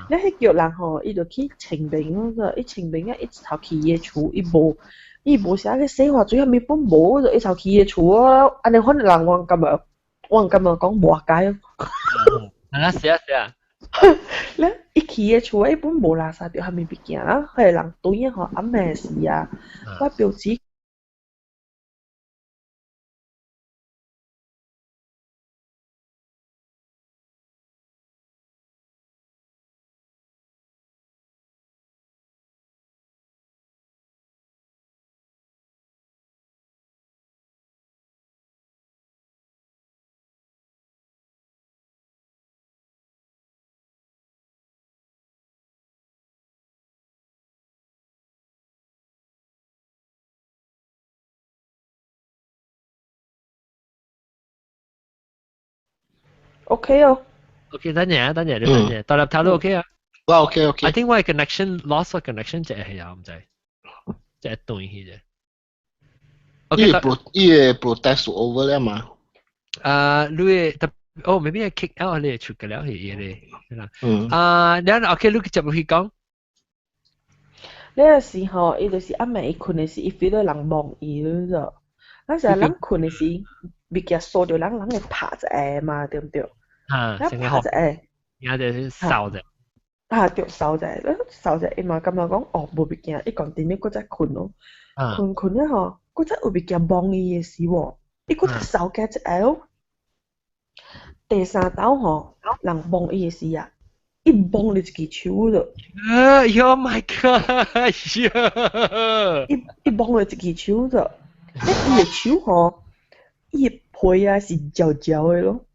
你係叫人吼，伊就去清明嗰個，伊清明啊，一頭去伊嘅厝，伊無寫嘅洗化水，蝦米本無，就一頭去伊嘅厝啊，安尼款人我感覺。我咁樣講冇解咯。是啊。咧，一去嘅厝一般冇垃圾掉係咪物件啦？係人對嘅嗬，阿咩事啊？我表姐。OK 哦。OK， 等陣，獨立頭都 OK 啊。我 OK。I think 我嘅 connection lost 個 connection 就係啊，唔知，即係斷去啫。伊嘅 protest over 了嘛？你maybe I kick out 你出嘅了係咧。然後 OK， 你接落去講。呢個時候，伊就是暗暝伊困嘅時，伊 feel 到人望伊咯。嗰時候人困嘅時，物件掃到人會拍一下嘛，對唔對？成日拍一下，然後就掃啫。對，掃啫，伊嘛咁樣講，哦，無物件，伊講點樣嗰隻困咯，困咧嗬，嗰隻有物件望伊嘅時喎，伊嗰隻掃嘅一下咯。第三道嗬，人望伊嘅時啊，伊望你一支手咯。Oh my god！ 伊望你一支手咯。伊嘅手嗬，伊嘅皮啊是焦焦嘅咯。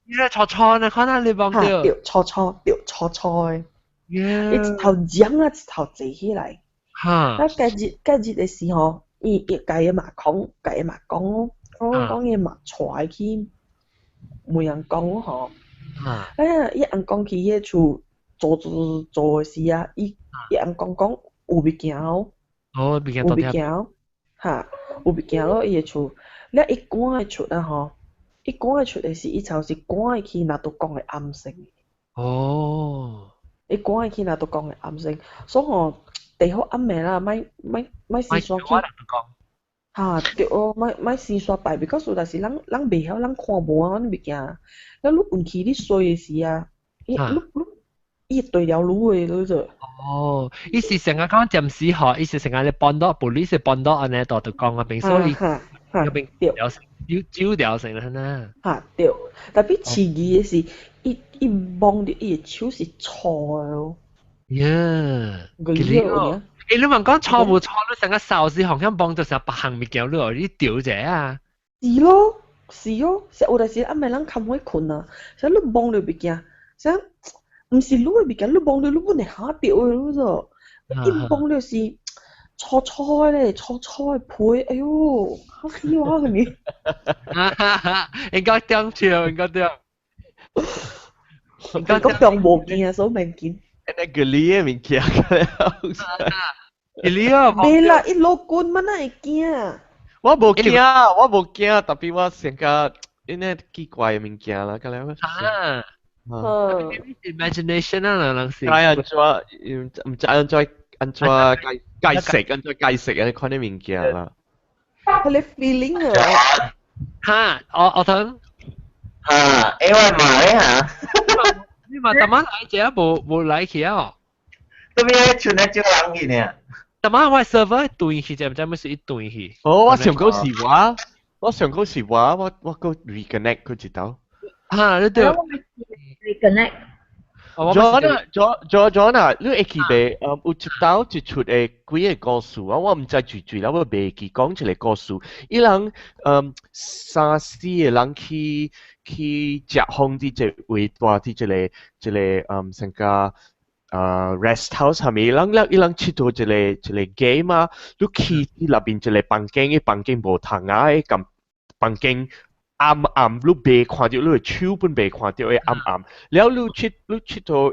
錯呢，可能你望到。對，錯嘅。伊一頭癢啊，一頭坐起來。那假日嘅時候，伊家嘅嘛講咯，講嘢嘛帶去每人講咯嗬。伊人講去迄厝做嘅時啊，伊人講有物件咯。有物件咯，有物件咯，伊嘅厝，咧伊趕嘅厝啊嗬。伊趕嘅出嚟時，伊就是趕去那度講嘅暗性。哦。伊趕去那度講嘅暗性，所以我最好暗暝啦，咪先刷去。對哦，咪先刷敗 ，because 有陣時人袂曉，人看無啊，嗰啲物件。你碌運氣你衰嘅時啊，伊對了路嘅嗰種。哦，伊是成日講點時學，伊是成日你幫到 police 幫到安尼度講啊，並所以嗰邊招掉成啦呐。對，特別刺激嘅是，伊望到伊嘅手是錯嘅咯。呀，佢呢你問講錯冇錯，你成個壽司行香幫到成百行物件，你啲屌者啊！是咯，是咯，成有陣時阿咪人冚開困啊，成你幫你物件，成唔是你嘅物件，你幫你本嚟下掉嘅咯啫，一幫你是錯錯咧，錯錯配，哎呦，嚇死我係咪？應該點跳，應該點？應該當冇見啊，所明見。那个你物件个了。你啊，未啦，一路棍乜會驚？我無驚，特別我成個因為奇怪嘅物件啦，個了。imagination 啊，人是。唔知安怎解釋啊？看啲物件啦。佢哋 feeling 啊。嚇，我等。因為買啊。你嘛特晚來者冇來去啊？咁樣全係少人去呢。特晚我 server 對去就唔知乜事一對去。哦，我上嗰時話，我個 reconnect 佢知道。嚇，你對。reconnect。John，你會記得有一道一出嘅幾個故事啊，我唔知最啦，我未記講一個故事。伊人三四個人去食飯啲一位大啲一個成個rest house 係咪？伊人佚佗一個 game 啊，你去入邊一個房間，嘅房間無窗啊，咁房間。暗，你未看到，你嘅手本未看到嘅暗，แล้ว你佚佗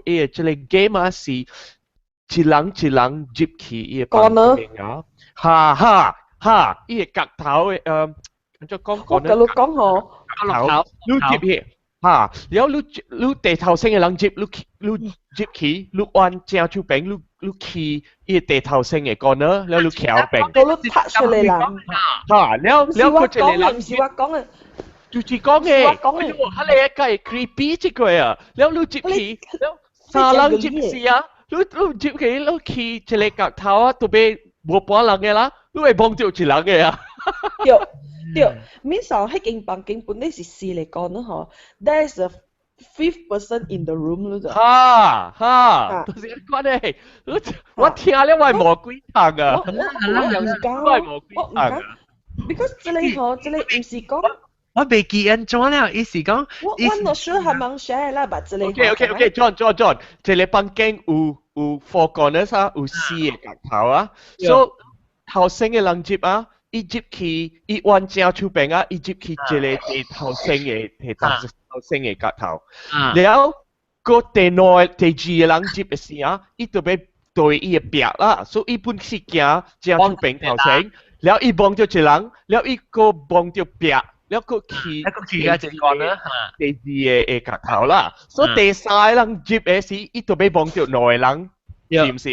嘅即個 game 啊是一人入去嘅房間啊，哈，伊個角頭嘅咁就講講咧。我講好。頭，你入去，哈，แล้ว你地頭先嘅人你入去，你按正手柄，你去伊個地頭先嘅講呢，แล้ว你翹柄。我你拍出嚟啦。哈，แล้ว佢就嚟諗。唔是我講嘅。就是講嘅，哎呦，佢哋一個係 creepy 一個啊，แล้ว你接起，แล้ว三人接時啊，你接起，你去一個角頭啊，都俾冇半人嘅啦，你係幫到一人嘅啊。對，面上喺間房間本嚟是四嚟講啦嗬 ，there is a fifth person in the room 咯就。哈，都是關係，我聽了我係冇鬼堂啊，我係冇鬼堂啊 ，because 這裡嗬，這裡唔是講。我未記安怎了，意思講，我not sure 係咪 share 啦，但係你 OK，John，這裡房間有4corners啊，有4個角頭啊，所以頭先嘅人接啊，伊入去，伊彎正手柄啊，伊入去一個地頭先嘅角頭，然後個第二個人接嘅時啊，伊就要對伊嘅壁啦，所以伊本是行正手柄頭先，然後伊望到一人，然後伊個望到壁。แล้วก็ขี่ก็จะก่อนนะ第二個角頭啦，所以第三人接嘅時，伊就俾望到內人，是唔是？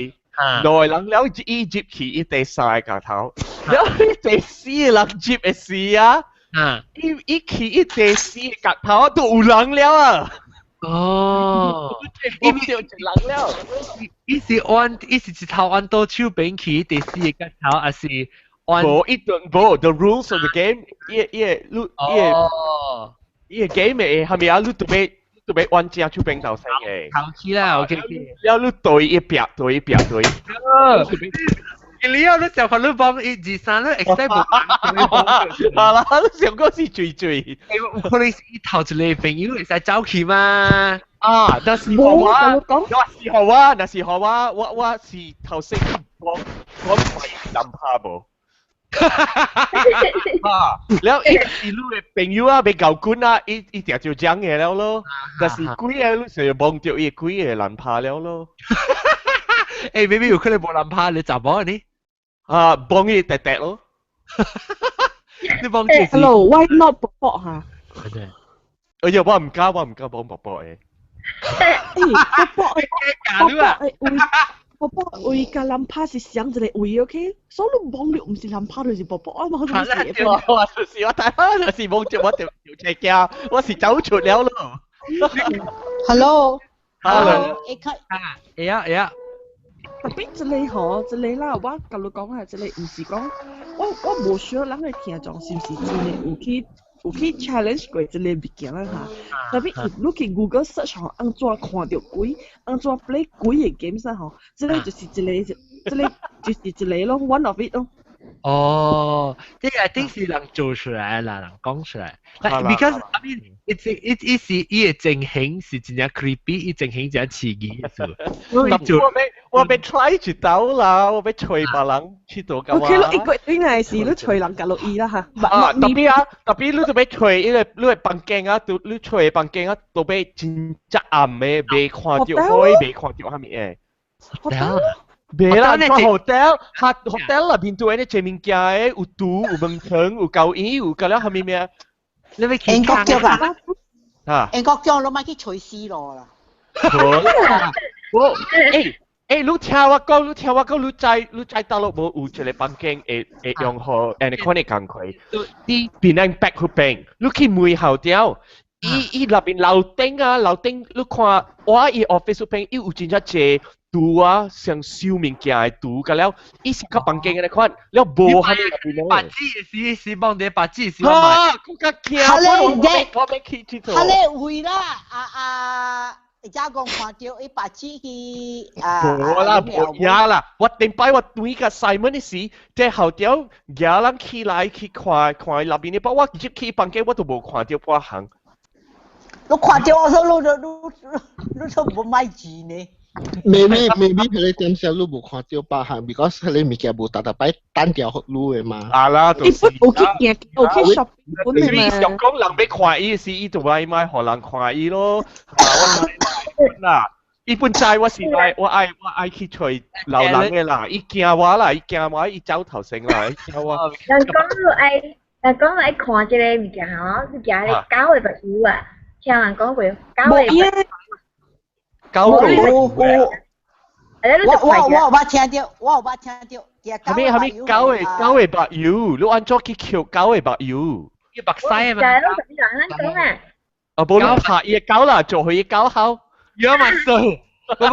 內人แล้ว伊接ขี่第三個角頭，แล้ว第四人接嘅時啊，伊ขี่第四個角頭都有人了啊！哦，伊就一人了，伊是一頭按到手柄ขี่第四個角頭，還是？The rules of the game，依個 game 嘅係咪啊？你特別玩正手柄頭先嘅。頭次啦，OK。然後你對一邊。你有你就看你幫一二三你 expect 冇？係啦，你上個是最。可能是頭一個朋友會使走去嘛？啊，那是好啊，那是好啊，我是頭先講唔係諗下噃。แล้วอีลูกเป็นยูอ่ะเป็นเก่ากุนอ่ะอีเดียวจะจัง嘅แล้ว咯แต่是鬼อ่ะลูก成日望到อี鬼嘅難怕แล้ว咯誒 maybe 有可能冇難怕你雜波你幫佢滴滴咯你幫佢 Hello why not 博博嚇哎呀我唔加幫博博嘅博博位個諗怕是想一個位 ，OK？所以你望到唔是諗怕，就是博博啊嘛，佢係寫。我睇下，就是望住我條斜鏡，我是走出了咯。Hello。呀。特別一個嗬，一個啦，我甲你講係一個，唔是講我無想人去聽眾是唔是真嘅，有去有去 challenge 過這類物件啦嚇。特別你去 Google search 嗬，安怎看到鬼，安怎 play 鬼嘅 game 先嗬，這類就是一個咯 ，one of it 咯。哦，這個 I think 是人做出來啦，人講出來。Because I mean伊個情形是真正 creepy，伊情形真係刺激嘅。我被 try 一刀啦，我被吹別人去到咁啊。OK 咯，一個應該是你吹人夾落去啦嚇。特別你都被吹，你個房間啊，你吹房間啊，都被真正暗嘅，未看到開，未看到下面誒。別啦，個 hotel 入邊都係啲正面嘅，有賭，有門窗，有狗椅，有嗰啲下面咩？你咪英國叫㗎，啊！英國叫你咪去吹死咯啦。我你聽我講，你在大陸冇有一個房間會用好，誒你看你講佢，啲變成白虎餅，你去門後條，伊入邊樓頂，你看我伊 office 餅，伊有真正濟。賭啊，像燒物件嘅賭，咁了，伊是個房間嘅你看，了無下面入邊咧。白紙是幫你白紙是。啊，嗰個驚，我未去知道。佢哋會啦，而家講看到伊白紙去無啦，無呀啦，我頂擺我對個 Simon 嘅事，即後條有人起來去看入邊嘅，不過我直接去房間我都無看到半行。你看到我都你都冇買字呢。maybe 佢哋點寫路冇看到吧嚇 ，because 佢哋物件冇特別單條路嘅嘛。啊啦，就是。有去 shop 本嚟嘛。你講人要看伊時，伊就買互人看伊咯。嗱，伊本債我是我愛去吹流人嘅啦，伊驚我啦，伊走頭先啦，伊驚我。人講愛看這個物件嗬，你驚你搞嘅白油啊，聽人講過搞嘅。狗嚟，我聽到，後面狗嘅白油，你按咗去撬狗嘅白油，要白曬啊嘛。就係咯，特別人講啊。冇你拍嘢狗啦，做佢嘢狗口。有嘛數？不，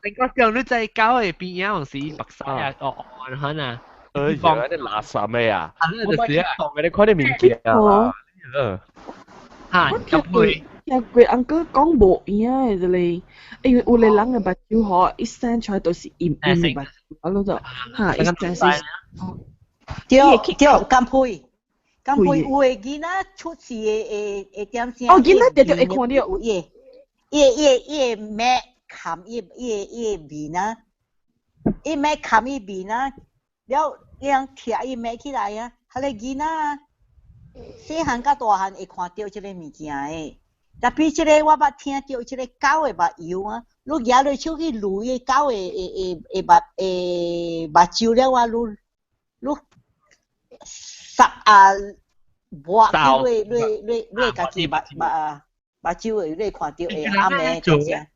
你講上你在狗嘅邊樣是白曬啊？哦，看啊。有啲垃圾咩啊？我咪當嘅，你看啲面鏡啊。嚇，咁會。有個 uncle 講無影嘅啫咧，因為有個人嘅目睭嗬，一生出來都是陰陰嘅目睭，我攞咗嚇，一生是。對，咁配有嘅囡仔出事嘅點先。哦，囡仔就會看到。伊咩冚伊面啊，伊咩冚伊面啊，了讓貼伊咩起來啊，佢哋囡仔細漢甲大漢會看到這個物件誒。特別這個我捌聽到這個狗的目油啊，你舉落手去攄個狗的目睭了啊，你撒抹你家己目睭的你看到會暗的這些。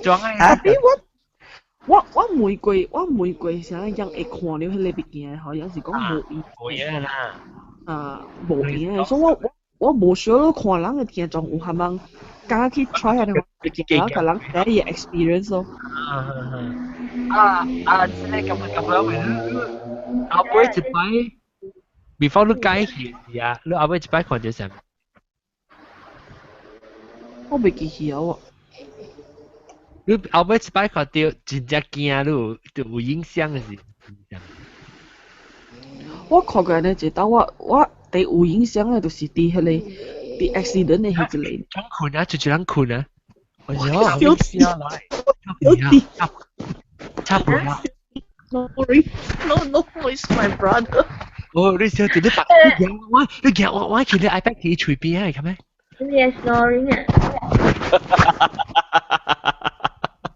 裝啊！我玫瑰成日人會看到迄個物件，好像是講無影啦。無影，所以我無想到看人嘅聽眾有係咪敢去 try 下啲嘢，可能第一嘢 experience 咯。即係咁樣咪阿妹一擺 ，before 你解決啊，你阿妹一擺看到什麼？我未記起喎。你阿妹一擺看到真正驚，你有影響嘅是？我看過呢，就當我。第有影響嘅就是啲迄個啲 accident 嘅迄一類。裝困啊，就人困啊。哎呀，小啲來，差唔多。No, it's my brother. 哦，你小啲你白，你驚我見你 iPad 幾隨便啊，係咪？你係 snoring 啊？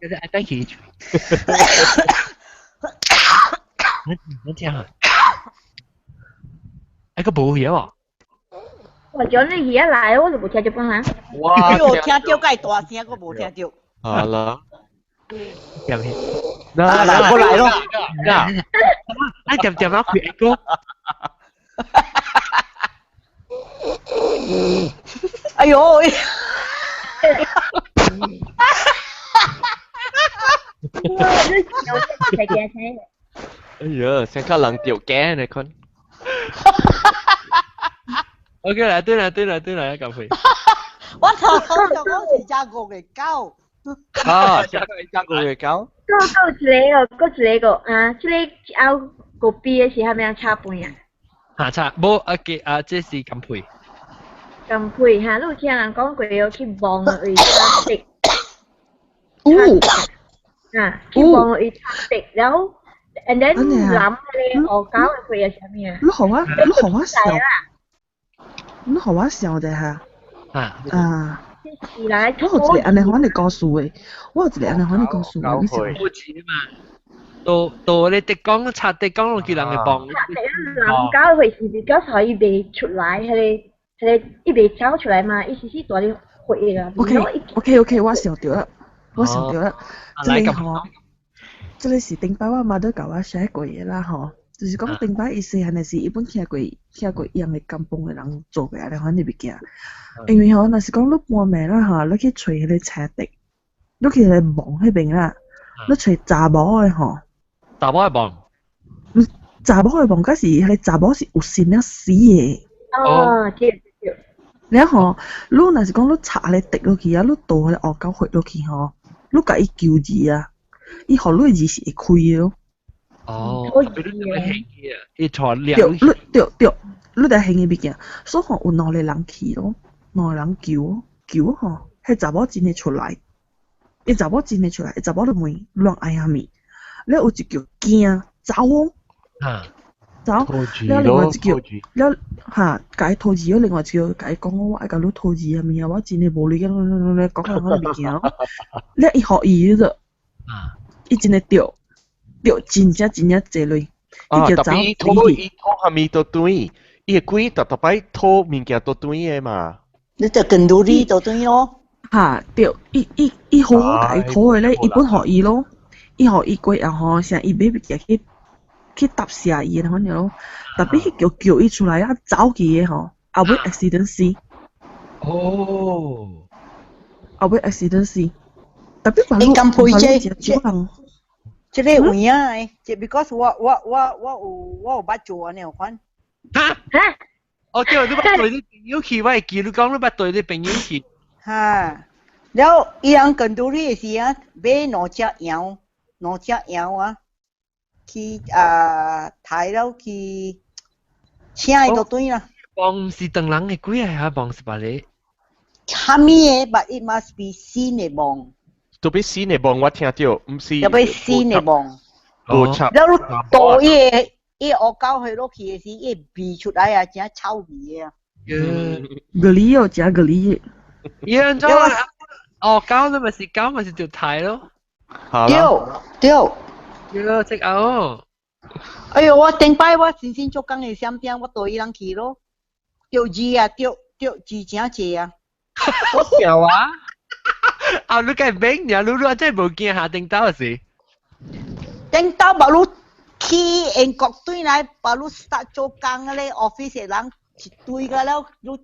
你 iPad 幾隨？你聽下。一個冇嘢喎。我叫你而家嚟，我就冇聽到半下。哇！我聽到介大聲，我冇聽到。好啦。入去。嗱，我嚟咯。嗱，你點啊？佢一個。哎呦！哎呀，成個人掉鏡你看。OK 啦，對啦，咁會。我頭講就講是揸過嘅狗。啊，揸過嘅狗。一個啊，即係拗個 B 嘅時候咩差半啊？嚇差，冇這是咁配。咁配嚇，你聽人講過要去望佢差的。去望佢差的，然後 and then 諗咧，我搞佢係什麼啊？你學我笑的哈。啊。是來。我有一個安尼款的故事嘅，你笑。冇錢嘛。到你講拆地講落叫人嘅幫。人搞佢是比較可以被出來，係一被找出來嘛，意思是多啲回啦。OK， 我想到啦。這裡是頂擺我媽都教我寫過嘢啦，嗬。就是講頂擺伊細漢嘅時，伊本聽過一樣嘅甘榜嘅人做嘅安尼款嘅物件。因為嗬，若是講你搬命啦嗬，你去找迄個車地，你去嚟望迄邊啦，你找查某嘅嗬。查某嘅望。查某嘅望，嗰時迄個查某是有心了死嘅。哦，對。然後你若是講你插嚟滴落去啊，你倒迄個烏狗血落去嗬，你甲伊救字啊，伊互你字是會開咯。哦，伊錯兩。對，你哋興嘅物件，所以有兩個人去咯，兩個人救嗬，迄查某真係出來，伊查某真係出來，查某就問亂嗌下面，你有一叫驚走哦。走，了另外一叫，了嚇，解套字咗另外一叫，解講我愛甲你套字啊面啊，我真係無理嘅，講下我物件咯。了伊學伊嗰個，伊真係掉，真正濟類，伊叫走。伊拖下面到對，伊個鬼特擺拖物件到對嘅嘛。你就跟到呢到對咯。嚇，對，伊好好解拖嘅咧，伊本學伊咯，伊學伊過然後成伊買物件去搭下伊嘅款咯，特別去叫伊出來啊，走去嘅嗬，後尾 accident 死。哦。後尾 accident 死，特別話你咁配啫，即係有影誒，即 because 我有捌做安尼款。嚇？我叫你捌對你朋友去，我會記你講你捌對你朋友去。嚇，然後伊人跟到你嘅時啊，買兩隻羊啊。去睇到去請伊個隊啦。幫是當人嘅鬼係嚇幫是吧你？蝦米嘅 ，but it must be 新嘅幫。特別新嘅幫我聽到，唔是。特別新嘅幫。無插。然後到伊惡狗去落去嘅時，伊鼻出來啊，真臭味啊。咖喱哦，食咖喱。一樣咗啊！惡狗你咪是狗咪是條睇咯。對。要食牛。哎呦，我頂擺我先做工嘅時點，我對伊人去咯。釣魚啊，釣字真濟啊。好笑啊！啊，你梗係明呀？你真係冇見下頂兜時。頂兜把你去英國隊來，把你 start 做工嘅咧 office 嘅人一堆個了，你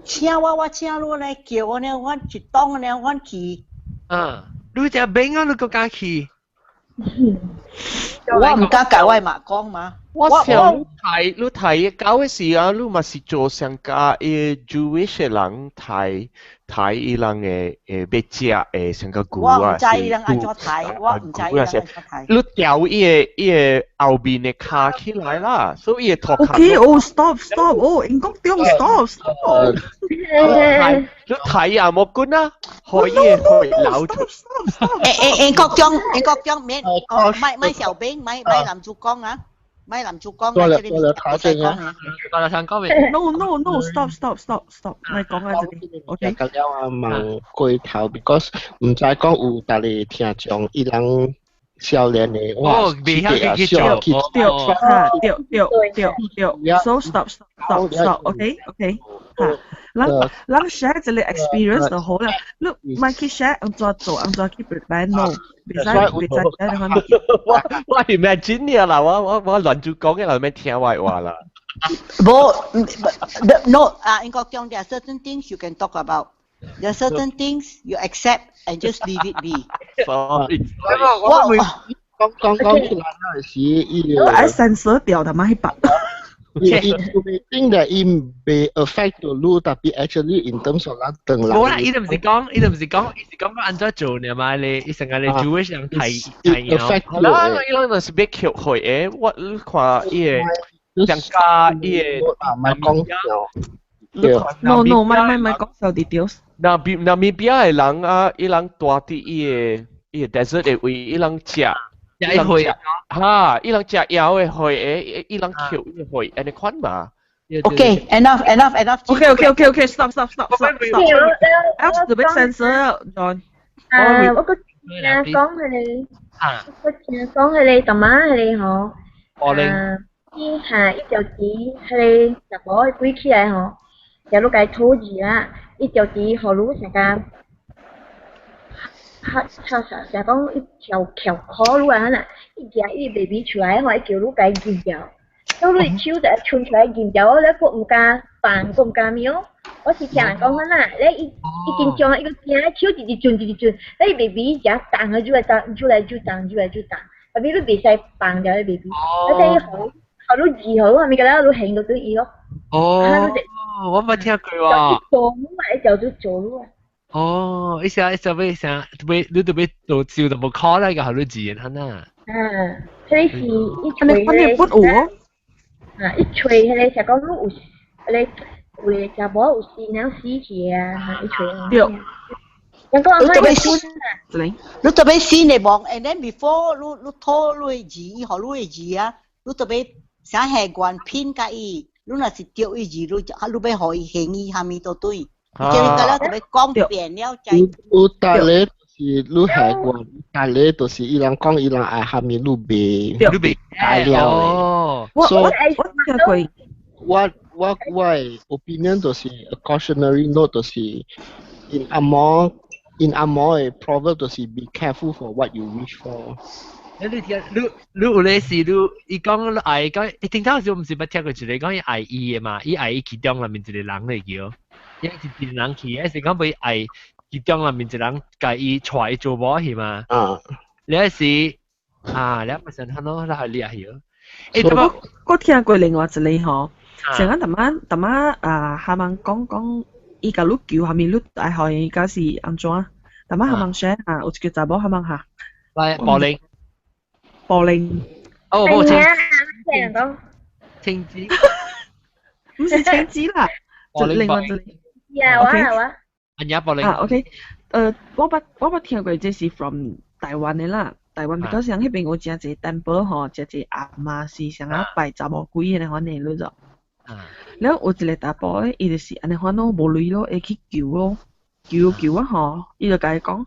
請我請你來叫我呢，我一檔呢，我去。你就明啊？你個家去。我唔敢教我媽講嘛。我想你睇搞嘅時啊，你咪是做上加Jewish 嘅人睇伊人嘅要食嘅上個股啊。我唔知伊人安怎睇，我唔知伊人安怎睇。你調伊個後邊嘅卡起來啦，所以伊個頭殼。Okay， oh stop， oh 英國點 stop。你睇啊，冇管啊，可以扭出。英國中免，咪小兵，咪男主講啊。咪男主講啊，這裡我再講啊。我想講咩 ？No，stop，咪講啊，這裡 OK。咁樣啊，問過頭 ，because 唔知講有大家聽眾伊人少年嘅話，未曉嘅叫對 ，so stop，OK，嚇。咱 share 這個 experience 就好啦。你唔係去 share 安怎做，安怎去 prepare no，別再睇下你。我 imagine 你啦，我亂住講嘅啦，咩聽壞話啦。No， 英國中 there are certain things you can talk about. There are certain things you accept and just leave it be. Sorry， 講出來嗰陣時，我愛censor掉他媽一把。You think that it may affect to you, tapi actually in terms of 啦，等啦。冇啦，呢度唔是講按怎做呢嘛？你成日你 Jewish 人睇affect 啦，伊朗就是俾橋去誒，我你看伊個上加伊個咪講No, my講少 details。那邊嘅人啊，伊人大啲伊個 desert 嘅位，伊人食。伊人食哈，伊人食藥嘅去，伊人橋嘅去，安尼款嘛。Okay, enough. Okay, stop. Else the big sensor, John. 我個講佢哋，我講佢哋，大媽佢哋嗬。伊下一條字，佢哋就攞歸起來嗬，就攞個土字啦，一條字學路成個。就講一條橋可路啊嗱，一隻一 baby 出來，我一叫路計見咗，到你手就穿出來見咗，你個唔加飯，個唔加苗，我是聽人講嗱，你一見將一個隻手一轉，你 baby 就彈佢就彈，特別你別使飯咗你 baby，你睇學路字好，係咪覺得路行到對意咯？我冇聽過喎。做路咪就做路啊。哦，一下你特別做照就冇 call 啦，個好多字眼啦。佢是一吹咧，一吹佢哋成個路有會就冇有時能死去啊，一吹。人講我係搬啊，你特別先嚟望 ，and then before 你拖你字，學你字啊，你特別想下關拼個意，你若是掉一字，你俾可以行意下面都對。即係個啦，特別講變了就。有大咧就是你下關，大咧就是伊人講伊人愛下面路邊大了。我聽過。我 opinion 就是 a cautionary note 就是 in Amor 嘅 proverb 就是 be careful for what you wish for。你有咧是伊講愛講，你聽頭時唔是捌聽過一個講伊愛伊嘅嘛？伊愛伊其中內面一個人嚟叫。一是一個人去，一是講俾愛其中內面一個人介意帶做某係嘛？你係你咪想睇咯，你係厲害咗。我聽過另外一個嗬，成日大媽下問講伊個路橋下面路大海，伊個是安怎？大媽下問寫有一個查某下問下。嚟柏林。哦，冇青子，唔是青子啦，就另外一個。我。安呀，柏林。OK， 我捌聽過，這是 from 台灣嘅啦。台灣比較像迄邊有真濟 temple 吼，真濟阿媽是想要拜查某鬼嘅款嘅咯。แล้ว有一個大伯咧，伊就是安尼款咯，無鐳咯，會去求咯，求啊吼，伊就甲伊講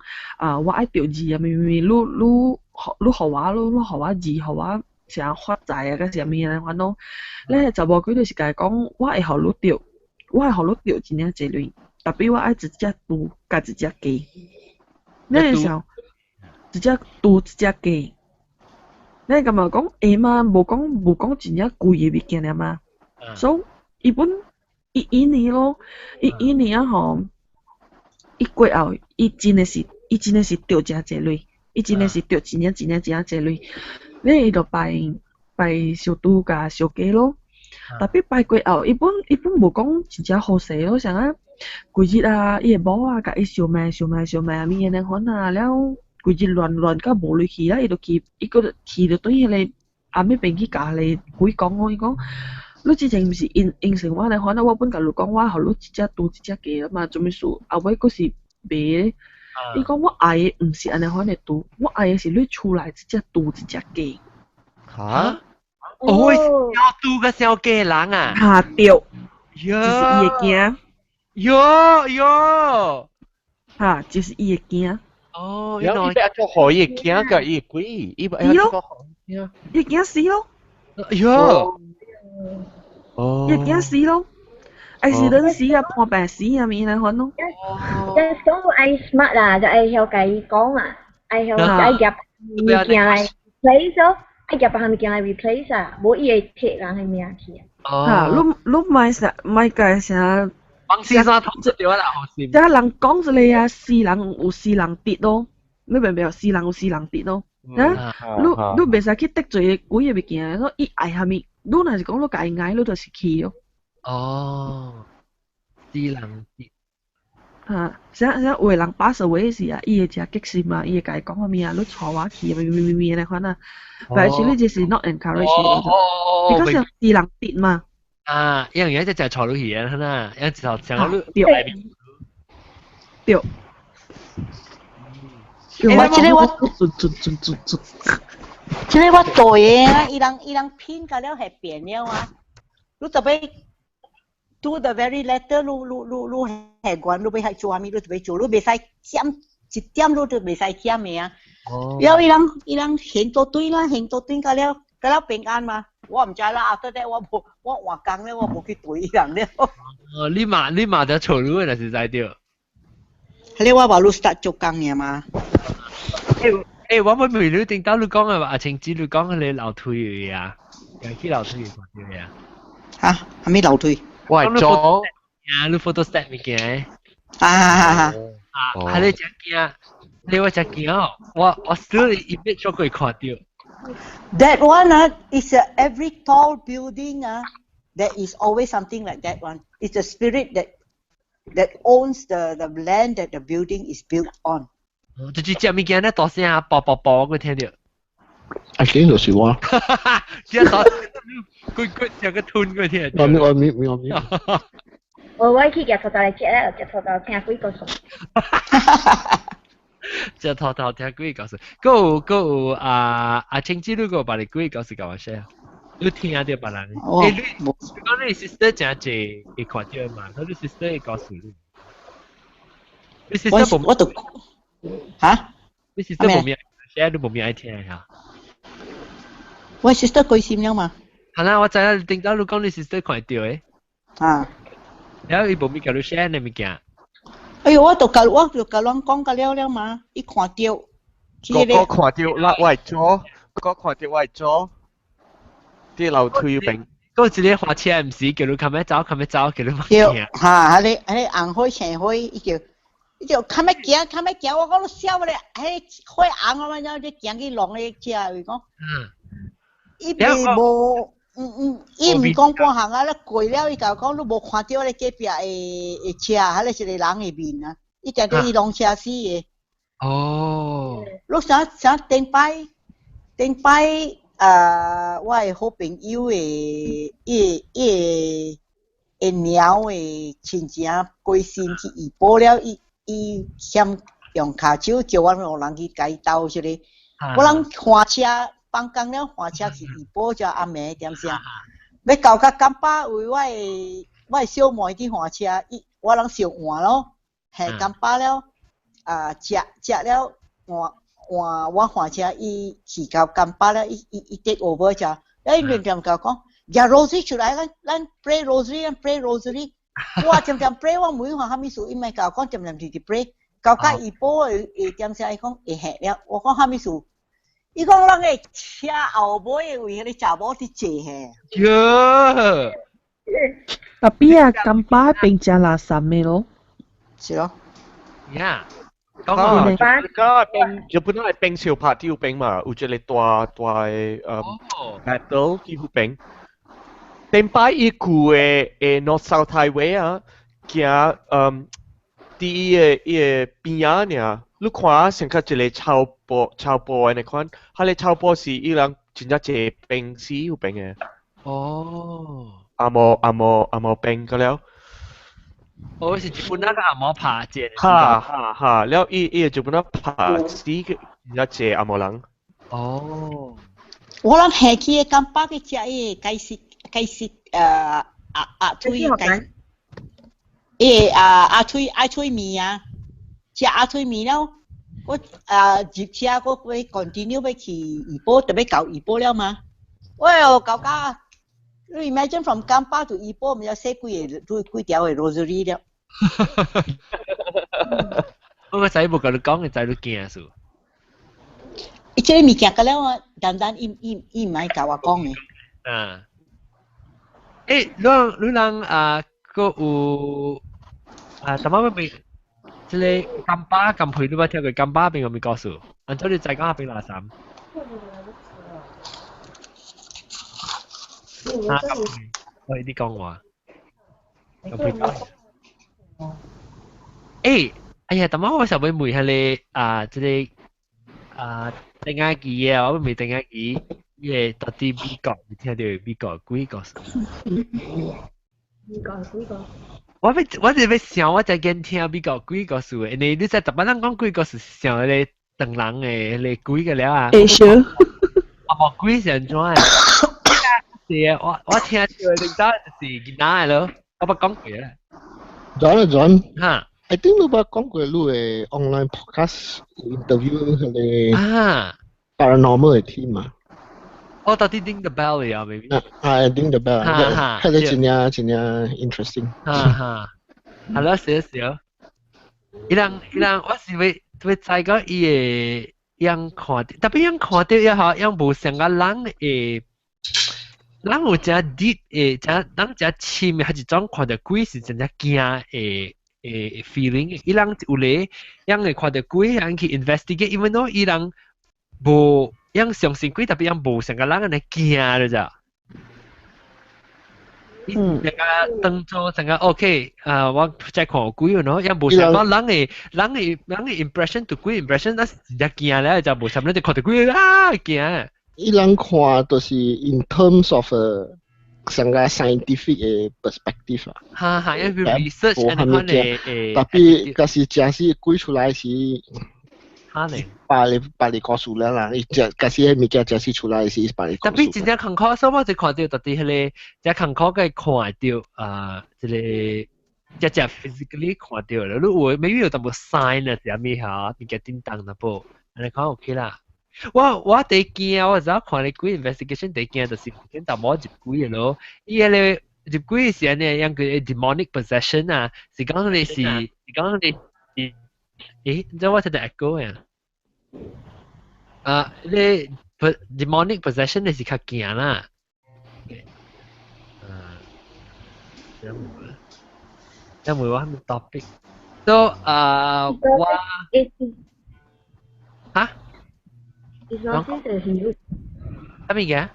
我愛釣字啊，咪你互我咯，你互我字，互我想發財啊，個啥物安尼款咯。咧查某鬼就是甲伊講，我會互你釣真正濟鐳，特別我愛一隻豬甲一隻雞。咧時候一隻豬一隻雞，咧咁啊講嘛，無講真正貴嘅物件啊嘛。所以伊本伊年咯，伊年啊吼，伊過後伊真係是釣真濟鐳，伊真係是釣真正濟鐳。咧伊就拜小豬甲小雞咯，特別拜過後，伊本無講真正好勢咯，像啊規日啊，伊個某啊甲伊燒賣啊，咪安尼款啊，了規日亂甲無鐳去啦，伊就伊個去就對迄個阿妹邊去甲迄個鬼講咯，伊講。你之前毋是應承我咧，可能我本甲你講，我互你一隻豬一隻雞啊嘛，做咩事？後尾佫是賣。伊講我愛嘅毋是安尼款嘅豬，我愛嘅是你厝內一隻豬一隻雞。嚇？哦，小豬甲小雞人啊？嚇對，就是伊嘅囝。喲。嚇，就是伊嘅囝。哦，然後伊要做何伊嘅囝甲伊嘅鬼，伊要做何囝？伊嘅囝死咯。喲。一件事咯，係是陣時啊，破病死啊，咪嚟看咯。即係講愛 smart 啦，就愛向佢講啊，愛向愛入物件嚟 replace 咯，愛入下物件嚟 replace 啊，冇伊會貼人係咩去啊？嚇，你咪介成。幫先生統一掉啦，好先。即係人講出嚟啊，是人有是人跌咯，你明唔明啊？是人有是人跌咯。你袂使去得罪鬼嘅物件，所以伊愛蝦米，你若是講你家己愛，你就是去咯。哦，智能節。像有個人80歲時啊，伊會真激心啊，伊會甲伊講咩啊，你帶我去咪嚟款啊，但係你就是 not encourage 你，because 有智能節嘛。一樣嘢就係坐到去嘅，啦，一直頭成個對。即個我做嘢啊，伊人拼到了係變了啊，你特別。Do the very letter lu係關你要係做咩？你特別做，你袂使減一點，你就袂使減嘅啊。然後伊人行到對啦，行到對個了平安嘛。我唔知啦，after that 我換工咧，我冇去對伊人咧。你嘛就錯路嘅，是在掉。你我話你 start 做工嘅嘛？我咪未你聽到你講嘅話，阿晴子你講你樓退嘅啊，又去樓退嘅啊？嚇，係咪樓退？我係做你 photostat 物件係你只件，你話只件我 still 一邊做過看到。That one is every tall building there is always something like that one. It's the spirit that owns the land that the building is built on. 就是只物件咧，大聲啊，啵我聽到。I think 就是我。只大佢有個吞佢聽。我去夾頭頭嚟接咧，夾頭頭聽鬼故事。只頭頭聽鬼故事，嗰阿青子嗰個把你鬼故事講下，你聽下啲別人。你講你 sister 真係會看到嘛？佢啲 sister 會告訴你。你 sister 冇我讀嚇？你 sister 冇咩，share 都冇咩愛聽嚇。我 sister 貴心了嘛？係啦，我知啦，聽到你講你 sister 看到誒。然後伊冇咩叫你 share 你物件。哎呦，我就甲人講個了嘛，伊看到。個看到啦，我係做，個看到我係做。啲樓推平。嗰陣你花車唔是叫你冚一走，叫你乜嘢？嚇，你紅開青開，伊叫冚一行，我講你笑咧，開紅啊嘛，你行去浪你車，佢講。伊冇。伊唔講半行啊！你過了，伊甲講你無看到你隔壁嘅車，迄個是個人嘅面啊！伊定定伊浪車死嘅。哦。你想頂擺，我係好朋友嘅，伊鳥嘅親戚過身去醫保了，伊嫌用骹手叫我兩人去解鬥出嚟，我人換車。放工了，換車去醫保就阿妹點先？要到甲甘巴為我的小妹去換車，我人小換咯，係甘巴了，食了我換車，伊去到甘巴了，伊take over就，伊連點講，呀 Rosary 出來，咱 pray Rosary，我點 pray， 我每項蝦米事，伊咪講點直 pray， 到甲醫保誒點先，伊講會嚇了，我講蝦米事。伊講咱個車後尾為迄個查某去坐嘿。喲。Tapi甘巴並正垃圾咩咯？是咯。呀。咁啊，而家並日本係並潮拍條並嘛，有隻你大battle 幾乎並。頂擺伊古嘅North South Highway 啊，行啲嘅邊啊呢？你看成個一個超波嘅款，佢哋超波是伊人真正一冰死有冰嘅。哦。阿冇冰個了。我是日本那個阿冇拍嘅。哈，了伊日本那拍死嘅真正阿冇人。哦。我諗下期嘅甘巴嘅只嘅解釋阿推解，阿推面啊。食阿推面了，我接車我會 continue 要去醫保，特別搞醫保了嘛。喂哦，搞你 imagine from 甘巴到醫保，咪有寫幾條嘅 rosary 了。我個仔冇甲你講嘅仔都驚數。伊即個物件個了，單伊唔係甲我講嘅。你人個有怎麼未？即係甘巴咁配都不聽佢甘巴邊個咪告訴，按照你再講下邊垃圾。喂，你講話。誒，哎呀，等我想問問下你即係定下機啊，我未定下機，到底美國，你聽到美國幾個？美國幾個？我哋要想，我就見聽美國幾個數嘅，你知特別人講幾個數想你等人嘅，你幾個了啊？Asia。冇幾成種啊！係啊，我聽到你講就是幾難咯，我冇講過啦。John，嚇。I think 你冇講過你嘅 online podcast interview 佢哋paranormal 嘅 team 嘛？我到底 ding the bell 嚟啊 ，maybe。ding the bell，係真係 interesting。係咯，少。伊人，我是要知個伊嘅樣看，特別樣看到也好，樣無成個人誒。人有只 deep 人只深嘅，係一種看到鬼是真正驚嘅feeling。伊人有咧，樣會看到鬼，樣去 investigate，因為喏，伊人無樣相信鬼，特別樣無成個人嘅驚咧咋。成個當作成個 OK，我再看鬼喏，樣無成個人嘅 impression 對鬼 impression，那是真正驚咧，就無成日就看到鬼驚。伊人看就是 in terms of 成個 scientific 嘅 perspective 啦。嚇，因為 research 係可能特別嗰時假使鬼出來時，可能把你告訴啦，你假使物件假使出來時，把你告訴。特別真正坎坷，所以我就看到特別係咧，只坎坷嘅看到即係只 physically 看到啦。如果maybe有淡薄 sign 啊，係咩嚇？物件叮當那波，你講 OK 啦。我第驚，我就看你鬼 investigation 第驚就是見到冇入鬼嘅咯。伊個咧入鬼嘅時候咧，樣佢 demonic possession 啊，是講你是講你你知我睇到 echo 啊？你 demonic possession 你是較驚啦。因為我係 topic， so 我嚇。講係咩嘅？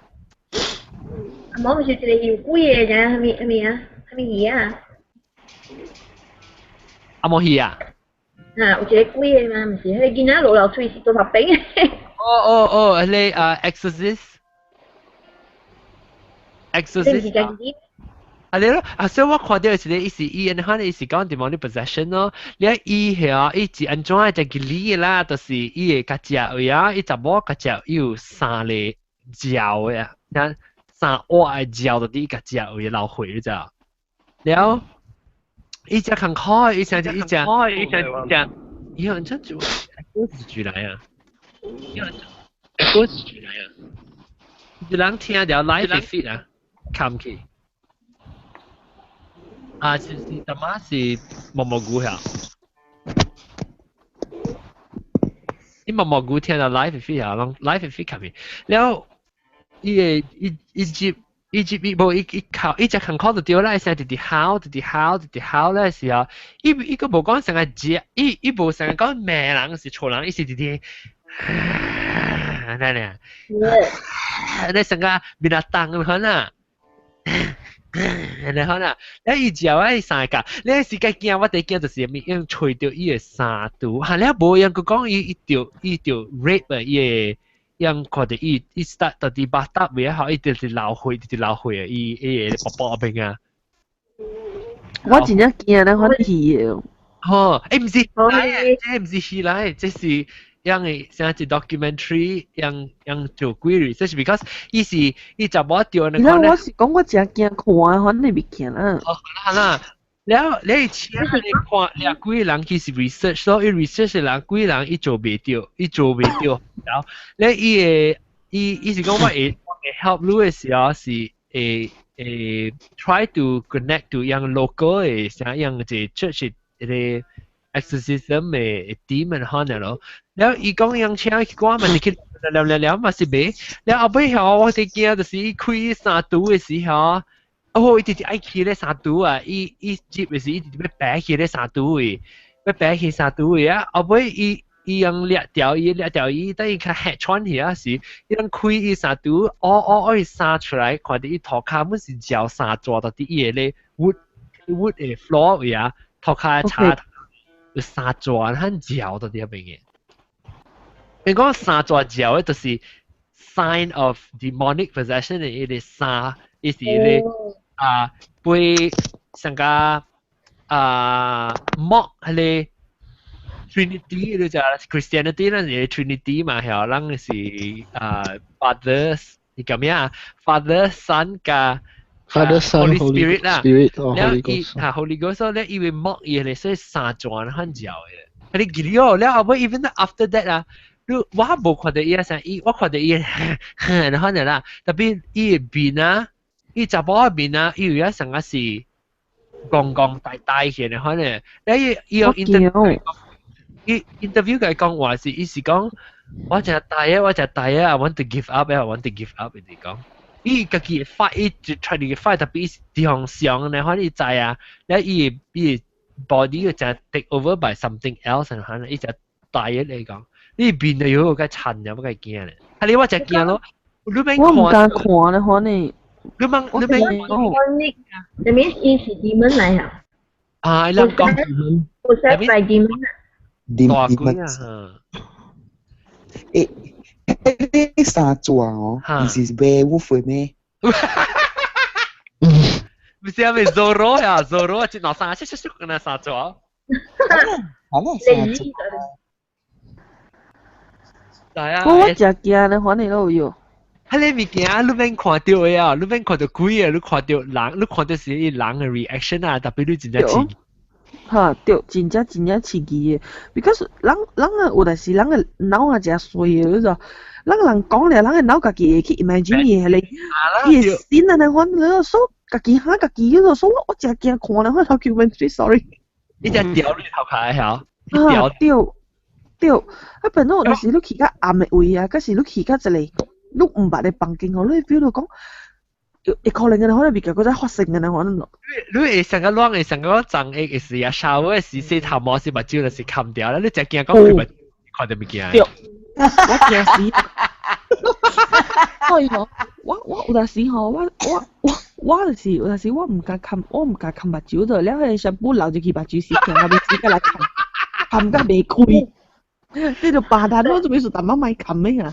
冇唔係一個有鬼嘅啫，係咪啊？冇戲啊？有一個鬼嘅嘛，唔是？迄個囡仔落樓喙是做白餅嘅。你exorcist。你咯，所以我看到是咧，伊是伊，可能伊是講 demonic possession 咯。你伊係伊是安怎就佢理啦，就是伊個家隻啊，伊查某家隻有三個鳥嘅，嗱三隻鳥就啲家隻會流血咋。了，伊只看開，伊想以後真就歌子舉來啊，歌子舉來啊，有人聽到 live feed 啊，看去。是他媽是蘑菇呀！啲蘑菇聽到 live feed 啊，live feed 入面，然後伊接冇伊靠伊只肯靠到掉啦，成日喊咧時候，伊個冇講成個隻，伊冇成日講咩人是錯人，伊是นั่นเนี่ยในสังกัดบินตังเขาน่ะ然後呢，你以前我三個，你時間見我第見就是咪用吹掉伊個三度，嚇你冇人佢講伊條 rape 啊，伊樣佢哋伊 start 到第八搭尾後，伊就是流血啊，伊薄邊啊。我真正見咧，我睇嘅。哦，唔是，這唔是戲來，這是。yang像係 documentary yang做鬼 research，because 伊就冇掉你。我是講我真驚看，可能你未見啊。係啦，แล้ว你請你看你鬼人其實 research，所以 research 人鬼人伊做未掉，然後伊是講我會 help 你嘅時候是try to connect to yang local 嘅像yang嘅 church 嘅。exorcism 嘅 demon 可能咯，แล้ว伊講樣請佢講嘛，你去聊嘛是未？แล้ว後尾後我哋見就是伊開三度嘅時候，伊直愛去咧三度啊，伊接嘅時伊直要擺去咧三度嘅，要擺去三度嘅啊，後尾伊伊用掠掉伊，等伊较黑穿起啊时，伊用开伊三拄，伊生出来，看到伊头壳本是鸟生抓到啲嘢咧，wood 嘅 floor 位啊，头壳叉有生抓很鸟到啲邊嘅。你講生抓鳥咧，就是 sign of demonic possession 嘅，伊哋生，伊是咧被上個mock 係咧。Trinity 你就 Christianity 那是 Trinity 嘛，係人是Father 你咁樣 Father Son 加 Holy Spirit 啦，แล้วอีHoly Ghost แล้วอีไป mock อีเลย所以三轉很久嘅，你記咗แล้วเอาไว้ even after that 啊，我冇看到伊啊，我看到伊可能啦，特別伊邊啊，伊查甫邊啊，伊有一成個是光大嘅可能，แล้ว伊有 interview 佢講話是，伊是講我就大啊，I want to give up， 伊講，伊家己 fight， 伊就 try to fight， 特別地方上咧，可能伊知啊，แล้ว伊 body 就 take over by something else， 可能伊就大啊嚟講，伊變到有個殘啊，不過驚咧，係你我就驚咯，你咪看，我唔敢看咧，可能，你咪你面伊是demon嚟啊？啊，你講，我識係 demon 啊。Demons。誒，三座哦，你是 werewolf 咩？唔是啊，咪 Zorro 呀 ，Zorro 只攞三個那三座。係咯，三座。係啊。我只驚咧，可能都有。係你物件，你免看到嘅啊，你免看到鬼啊，你看到人，你看到是人嘅 reaction 啊，特別你真正刺激。哈，對，真正刺激嘅。because 人嘅有陣時人嘅腦啊真衰嘅，就人講咧，人嘅腦家己會去 imagine 嘢咧，伊會先啊，你看咧，所家己嗰度，所以我真驚看咧，我頭叫 sorry。你只掉你頭殼係對，啊，本來有陣時你去較暗嘅位啊，嗰時你去較一個，你唔捌你房間，你 feel 到講。一可能嘅可能比較嗰啲發生嘅可能咯。你會成個亂嘅，成個臟嘅時啊，shower 嘅時洗頭毛時目睭就是冚掉啦，你只驚講佢咪看到物件。對，我驚死。所以我有陣時我就是有陣時我唔敢冚目睭度，然後係上鋪留住佢目睭時，然後咪自己嚟冚得未開。呢度霸蛋我做咩事大媽咪冚咩啊？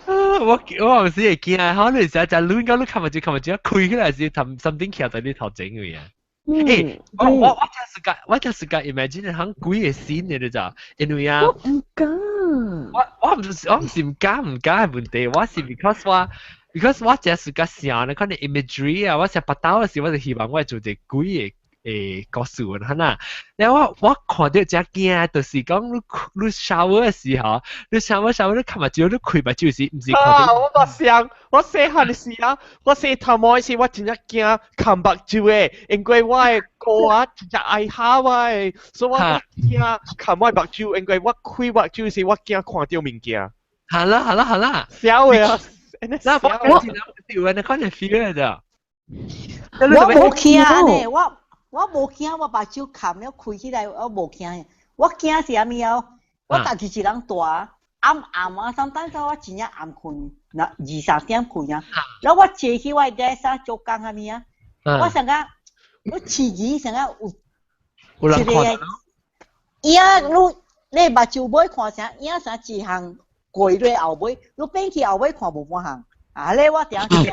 我有時會驚啊，可能成日就亂講，你冚目睭，開起來時氹 something 翹在你頭前嘅嘢。誒，我真係㗎 imagine 響鬼嘅線嚟嘅咋，因為啊，我唔敢。我唔是唔敢係問題，我是 because 我真係㗎想咧，可能 imagery 啊，我成日八刀嘅時，我就希望我做隻鬼嘅故事喎，嗱，然後我看到只驚，就是講你 shower 嘅時候，你 shower 你冚目睭，你開目睭時，唔是看到。我想，我細漢嘅時候，我細頭毛嘅時，我真係驚冚目睭嘅，因為我嘅哥啊真係愛嚇我嘅，所以我驚冚我目睭，因為我開目睭時，我驚看到物件。係啦，笑嘅啊！嗱，我見到條人可能 feel 嘅我冇驚咧，我冇驚，我目睭冚了開起來，我冇驚。我驚是啥物啊？我家己一人大，暗啊，三等陣我真正暗困，嗱2、3點困啊。然後我坐起我desk啊，做工啊物啊，我成個我刺激成個有人看到。伊啊，你目睭尾看啥？伊啊啥一項過落後尾，你變去後尾看無半項。啊咧，我點驚？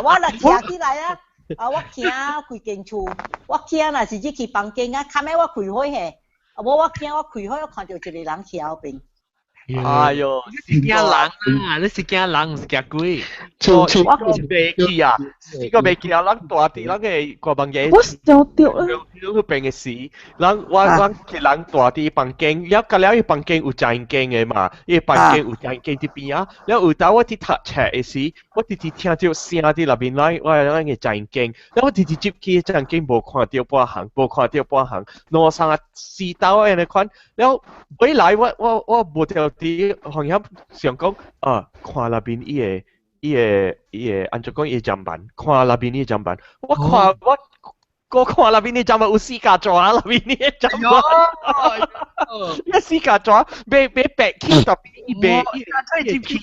我嚟徛起來啊！我驚規間厝，我驚若是入去房間啊，看尾我開火嘿，我驚我開火，我看到一個人徛後邊。哎呦，你是驚人啊！你是驚人，唔是驚鬼。我未去啊！呢個未去啊！人大啲，人嘅個房間。我笑掉啦！佢病嘅事，人我去人大啲房間，有隔了一房間有正經嘅嘛，一房間有正經啲邊啊，然後有當我啲讀冊嘅時，我直接聽到聲啲入邊來，我係嘅正經，然後我直接接起正經無看到半行，攞上試到嘅你看，然後回來我無條。啲行業想講看那邊伊個按照講伊個獎品，看那邊伊個獎品，我看我我看那边你怎么有四架抓那边你怎么？一四架抓，被白起特别一白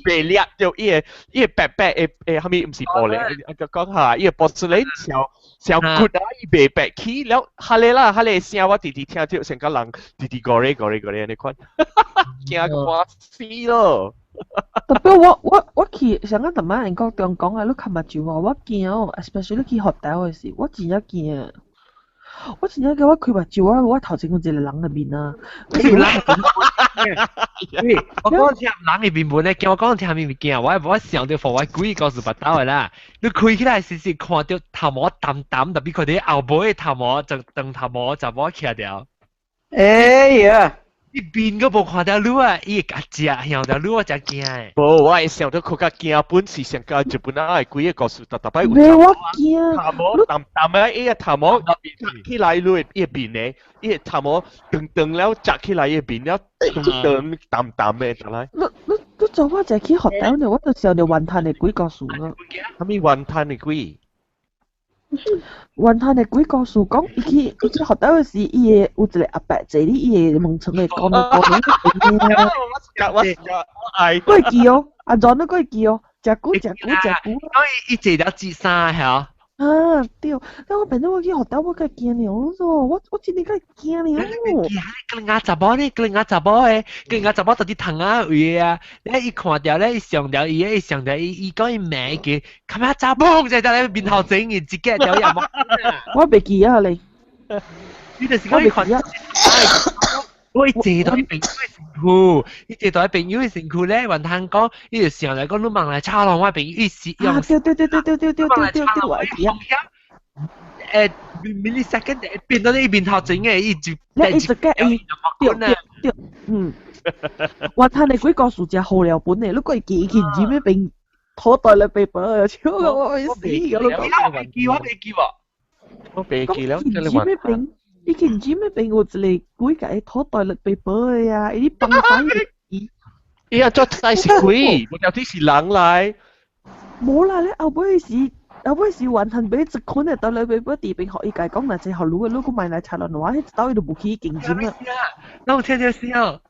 白裂就一白白後面唔是玻璃，講下一玻璃小骨啊，一白白起，然後下嚟啦，下嚟聲我弟弟聽到成個人弟弟過嚟你看，驚我死咯！特別我去上個同埋人講啊，你琴日住我見哦 ，especially 去 hotel 嘅時，我真係見啊！我真係嘅我佢話住我頭前嗰隻人入面啊，我講聽人入面本咧，叫我講聽面見啊，我想到放我故意告訴不到嘅啦，你開起來時時看到頭毛淡淡，特別佢哋後背嘅頭毛就等頭毛就冇起掉。哎呀！你邊個冇看到你啊？伊個隻向到你我才驚誒。無，我係想到佢個驚本是上個日本啊，幾個告訴特別有。咩我驚？頭毛淡啊，伊個頭毛扎起來你一邊咧，伊個頭毛長了扎起來一邊了，長淡嘅得來。你做乜就去學到呢？我到時候你雲吞你幾個數啊？係咪雲吞你幾？雲吞你幾個數講？伊去學到嘅時，伊個有一個阿伯坐哩，伊個夢層嘅講我愛。嗰個記哦，阿 John 嗰個記哦，隻股。所以伊坐了節衫係啊，對，但我平時我去學到我個驚了，我真係個驚了。佢牙雜包呢？佢牙雜包誒，佢牙雜包到啲藤啊位啊，咧伊看到咧，伊上到伊上到伊講伊名嘅，咁啊雜包就喺面頭整嘅，自己就有冇？我未記啊你。呢陣時講伊看到，我坐到啲朋友嘅身軀，伊坐到啲朋友嘅身軀咧，雲吞講，伊就上嚟講你問嚟炒浪我朋友伊是用。對。millisecond 變到你面頭整嘅，伊就一直嘅對，雲吞你幾個數隻好料本嚟，你個幾件紙咩並拖袋嚟俾佢，超我會死㗎咯！我俾記了，件紙咩並？呢件紙咩並我一個幾個拖袋嚟俾佢啊！呢啲崩翻嘅紙。伊啊，做大是鬼，我有啲是人嚟。冇啦，你後尾是雲吞俾一款嚟到你俾啲並學伊解講嗱，就學路嘅路個買嚟查落話，迄刀伊都冇起競爭啊！那我聽到笑，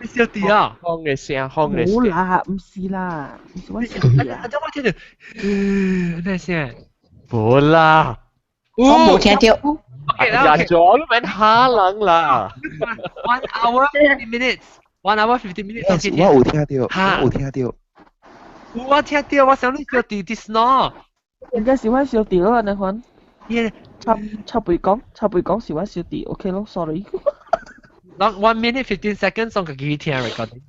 你笑啲啊？風嘅聲，風嘅聲。冇啦，唔是啦，唔是我笑啲啊！我聽到，咩聲？冇啦，我冇聽到。日咗都變下冷啦。1 hour 50 minutes， 1 hour 50 minutes。我有聽到，我有聽到。我聽到，我想你笑啲 snore。人家是我小弟咯，你看，插背講是我小弟 ，OK 咯 ，sorry。嗱，1 minute 15 seconds， 送個幾聽 recording。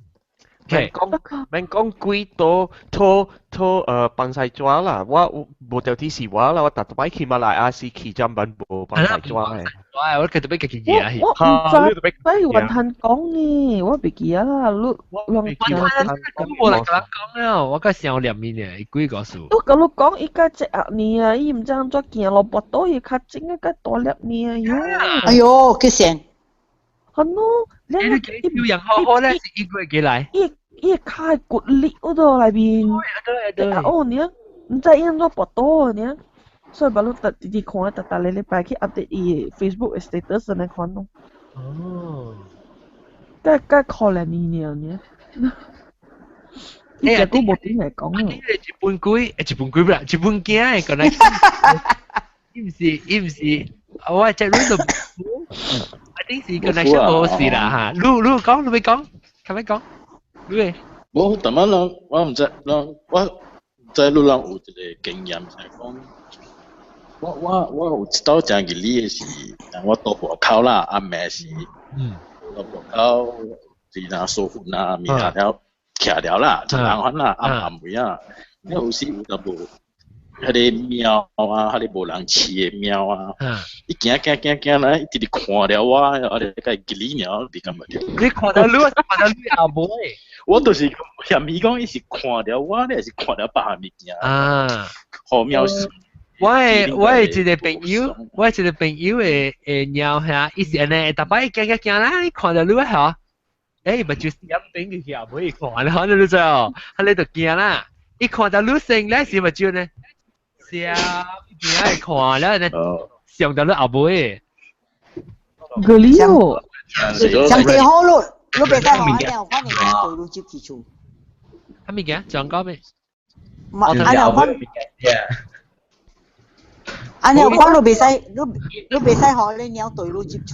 免講幾多幫晒抓啦，我冇掉啲事話啦，我特別去馬來亞是去針品部幫晒抓嘅。我特別記嘢啊！我唔知，所以雲吞講呢，我別記啊啦，雲吞冇人講啊，我個時候入面嘅幾個數。都咁講，依家隻鴨呢啊，伊唔知做件蘿蔔刀，伊較整一個多粒呢啊喲。哎呦，幾成？係咯，你要人好好咧，是一個月幾嚟？伊開骨力嗰度裏邊，哦呢，唔知因做薄多呢，所以把你特啲看，特你拜去 update 伊 Facebook status 嚟看咯。哦，梗可憐你呢？伊隻股冇點嚟講啊！日本鬼唔啦，日本驚嘅個嚟，伊唔是，我隻女度，一定是個嚟想冇事啦嚇。你未講，係咪講？對，我特晚人，我唔知，我在路上有一個經驗係講，我有知道講嘅理是，我到步口啦，阿妹是，到步口是那舒服那面下條徛了啦，就人款啦，阿妹啊，你有時有淡薄，迄個貓啊，迄個無人飼嘅貓啊，伊行啦，伊直直看了我，我哋個吉利鳥，你感覺你看到你，我看到你阿妹。我就是嫌伊講，伊是看了我咧，是看了別項物件。啊，好渺小。我係一個朋友嘅鳥嚇，伊是安尼，逐擺行啦，伊看到你嚇，咪就是飲冰嘅嘢，唔可以看啦，看到你知哦，你就驚啦，伊看到你成咧是咪就呢？是啊，驚嚟看啦，呢上到你後尾。嗰啲哦。上地好咯，你別使學你有可能對路接起處。係咪嘅？上高咩？唔係，你有可能。你有可能別使，你別使學你有對路接觸。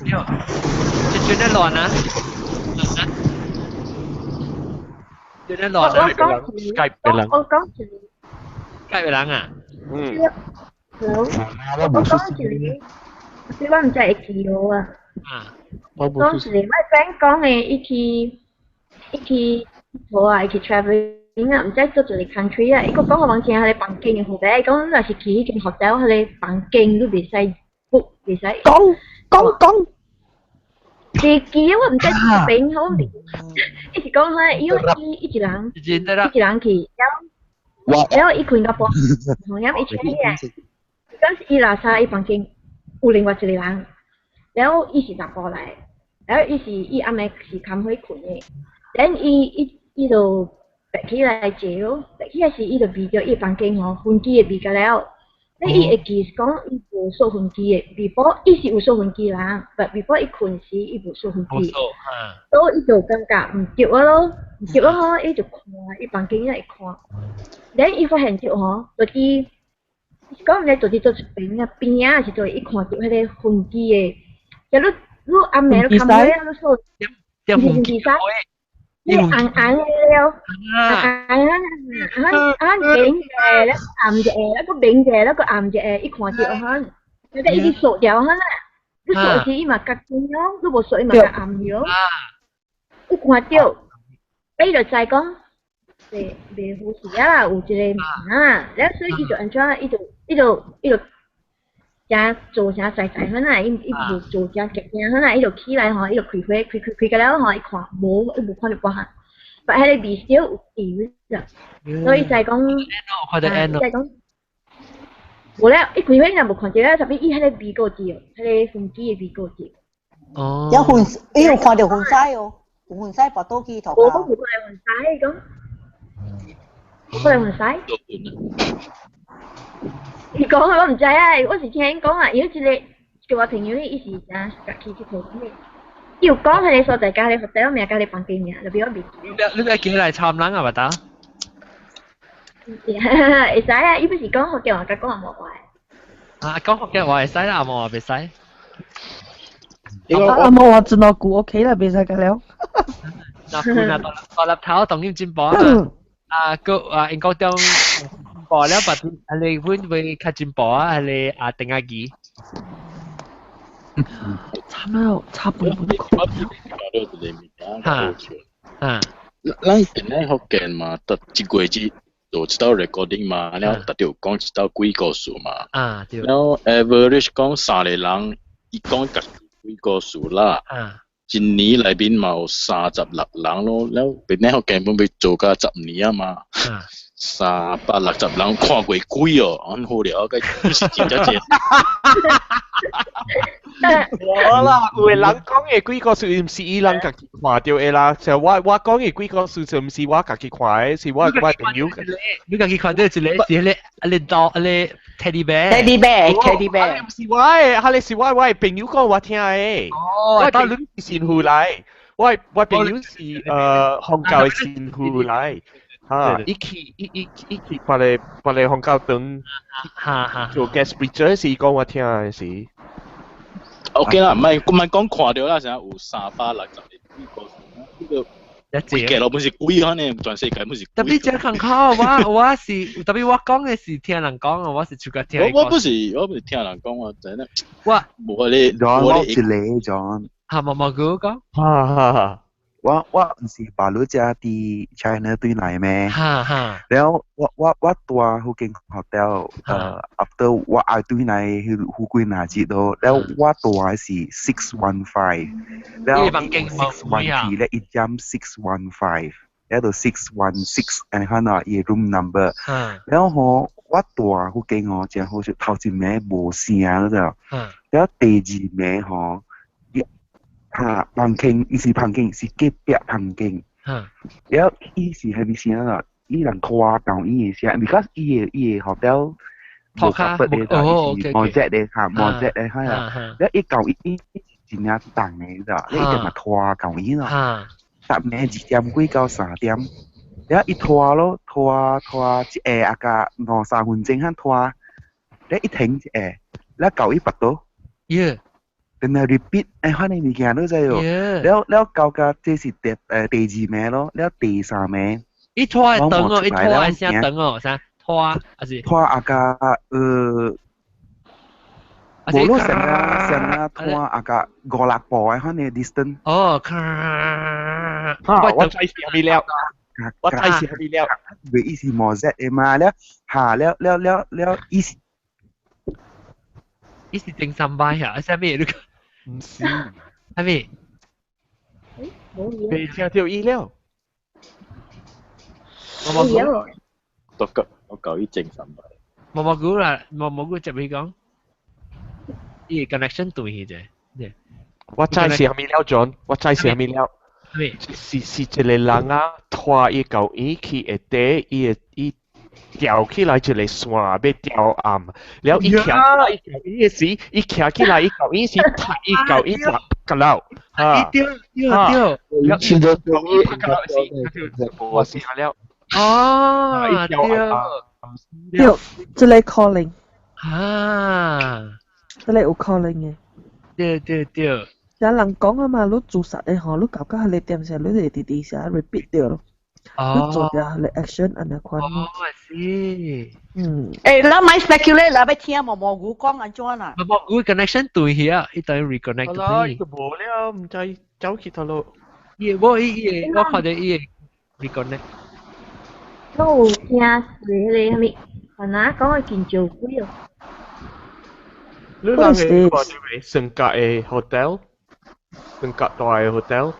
轉得亂啊！轉得亂啊！Skype 嘅人。我講住。Skype 嘅人啊？我講住你，我唔知係幾好啊。講住你，我 friend 講嘅一起做啊，一起 traveling 啊，唔知做住你 country 啊，一個講我往前係你房間嘅後邊，講若是去間 hotel 係你房間都未使 book， 未使。講。自己我唔知邊好，一直講係因為一人去，然後一群個夥同樣一起嘅，嗰時伊拉沙伊房間有另外一個人，然後伊是打過嚟，然後伊暗暝是冚去困嘅，然後伊就白起來照，白起來時伊就避咗伊房間吼，分機嘅避咗了。伊會記講伊無數分機嘅 ，before 伊是有數分機啦，but before 伊困時伊無數分機，所以伊就感覺唔對咯，唔對咯吼，伊就看伊房間一看，然後伊發現咗吼，就是講咧就是做邊啊，是做伊看到迄個分機嘅，就你暗暝你看到你數分機曬。你硬嘅了，硬嘅咧，暗嘅咧，個明嘅咧，個暗嘅，一看到佢，你哋已經熟掉佢啦。你熟時伊嘛較尖咯，你無熟伊嘛較暗咗。一看到，伊就再講，袂好事啊，有一個啊，然後所以伊就安怎，伊就正做正細佢啦，伊無做正極正佢啦，伊就起來吼，伊就開個了吼，伊看無看到關，但係你微小有調，所以就係講，就係講，無咧，伊開就無看到咧，特別伊喺個微個調，喺個分機嘅微個調。哦。有分，伊有看到分曬哦，分曬拔刀機頭。我冇看到分曬咁，冇看到分曬。你講我唔知啊，我是聽講啊，有一個叫我朋友伊是啥家己去做嘅，伊有講佢哋所在家裡 hotel 名家裡房間名，就比較未記。你咪叫嚟參人啊，咪得？會使啊，伊不是講福建話，甲講冇話。啊，講福建話會使啦，阿冇話未使。阿冇話轉落股 OK 啦，未使㗎了。嗱，獨立頭當然進步啊！應該當。bỏแล้วบัดอะไรวุ่นไปคาจิมปออะไรติงอากี差不多咱现在福建嘛，得一個月就知道 recording 嘛，然後特別講知道幾個數嘛，然後 average 講3個人，伊講個幾個數啦，一年內邊嘛有36人咯，然後邊咧福建本要做個10年啊嘛。360人看過鬼哦，很好了，個是真正正。我啦，有個人講嘅幾個數唔是伊人家己看到嘅啦，就我講嘅幾個數就唔是我家己看嘅，是我朋友。你家己看到一個是迄個teddy bear。唔是我嘅，係是我朋友講我聽嘅。我朋友是前戶來，我朋友是香港嘅前戶來。一起把你香港等做 guest speaker 是講我聽嘅是。OK 啦，唔係講看到啦，成日有360個呢個。一個老本是鬼可能全世界本是鬼。特別正康考，我是特別我講嘅是聽人講啊，我是出個聽。我不是聽人講啊，真係。我冇你我一嚟咗。冇講。我唔是巴魯家啲 China 對嚟咩？แล้วว่าตัวเขาเก่งของ hotel after ว่าไอ對嚟เขาคุยนาจิโดแล้วว่าตัว是615แล้ว614และอีกย้ำ615แล้วตัว616อันนั้นน่ะอี room number แล้วเขาว่าตัวเขาเก่งจะเขาจะ頭一名冇聲嗰度แล้ว第二名เขา旁傾，伊是旁傾，是隔壁旁傾。然後伊是係咪先啊？伊人拖到伊嘅聲，because 伊嘅 hotel 托卡哦毛隻的嚇，毛隻的係啊，一嚿衣真係重嘅咋，你一定咪拖嚿衣咯，搭咩2點幾到3點，一拖咯，拖一下啊個2-3分鐘肯拖，你一停一下，你嚿衣拔到，跟住 repeat 可能物件都在喎，แล้ว嚿個這是第2名咯，แล้ว第3名，一拖係等哦，一拖係先等哦，啥？拖啊個無咯成啊拖啊個5-6步嘅可能 distance。哦，我再試下未了，我再試下未了。佢意思冇啫誒嘛，แล้ว意思正三百呀，係咩嚟㗎？唔是，係咩？未聽到意料。我搞啲正三百。毛菇啦，毛菇就未講，依 connection 對嘅啫。我再試下未了 ，John， 我再試下未了。是一個人啊，拖一嚿衣去下底，伊吊起來一個線要吊暗，然後伊徛起來一嚿衣時，伊徛起來一嚿衣時，拍一嚿衣就個漏。對，現在我試下了。哦，對，這裡 calling 這裡有 calling 嘅。對。有人講啊嘛，你做實嘅嗬，你搞到你點寫，你哋啲寫 repeat 掉咯。你做掉你 action 安尼款。哦，是。誒，嗱咪 speculate 啦，要聽毛菇講安怎啦？毛菇 connection 對呀，伊等 reconnect 對。好啦，無了，唔知走去頭路。我看到伊 reconnect。我有聽你咪，可能講嘅見招鬼哦。你人係話啲咩？性格嘅 hotel， 性格大嘅 hotel。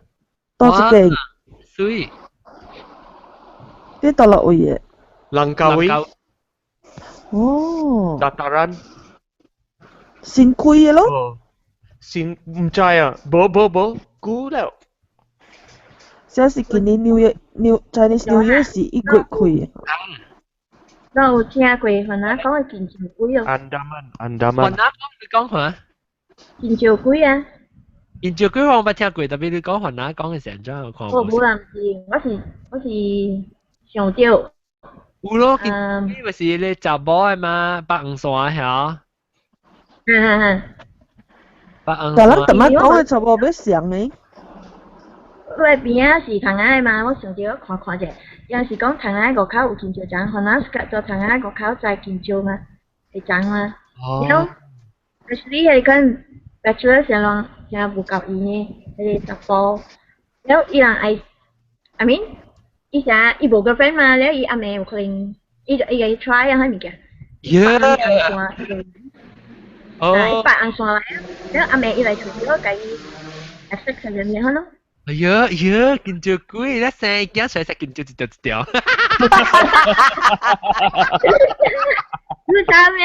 多一間。水。啲到落位嘅。Langkawi。哦。Dataran。新開嘅咯。新唔知啊，冇，估了。這是今年Chinese New Year 是1月開嘅。我有聽過，可能講嘅見招鬼哦。Andaman。可能你講下。見招鬼啊！見招鬼我冇聽過，特別你講可能講嘅成張我看。我冇人是，我是想到。有咯，見招鬼是你查某嘅嘛，白紅線嚇。白紅線。但係點解講嘅查某要上嘅？我邊啊是唐人嘛，我想着我看者，有時講唐人個口有見招長，可能是做唐人個口在見招嘛，會長嘛。然後 actually 係講 bachelor 上浪成無夠意嘅，係十波。然後伊人I mean 伊成伊無 girlfriend 嘛，然後伊阿妹有可能伊個 try 啊迄物件。哦。白紅線來，然後阿妹伊來厝邊，我甲伊 accept 成點樣咯。見招鬼，你成日驚出嚟食見招一條。你知咩？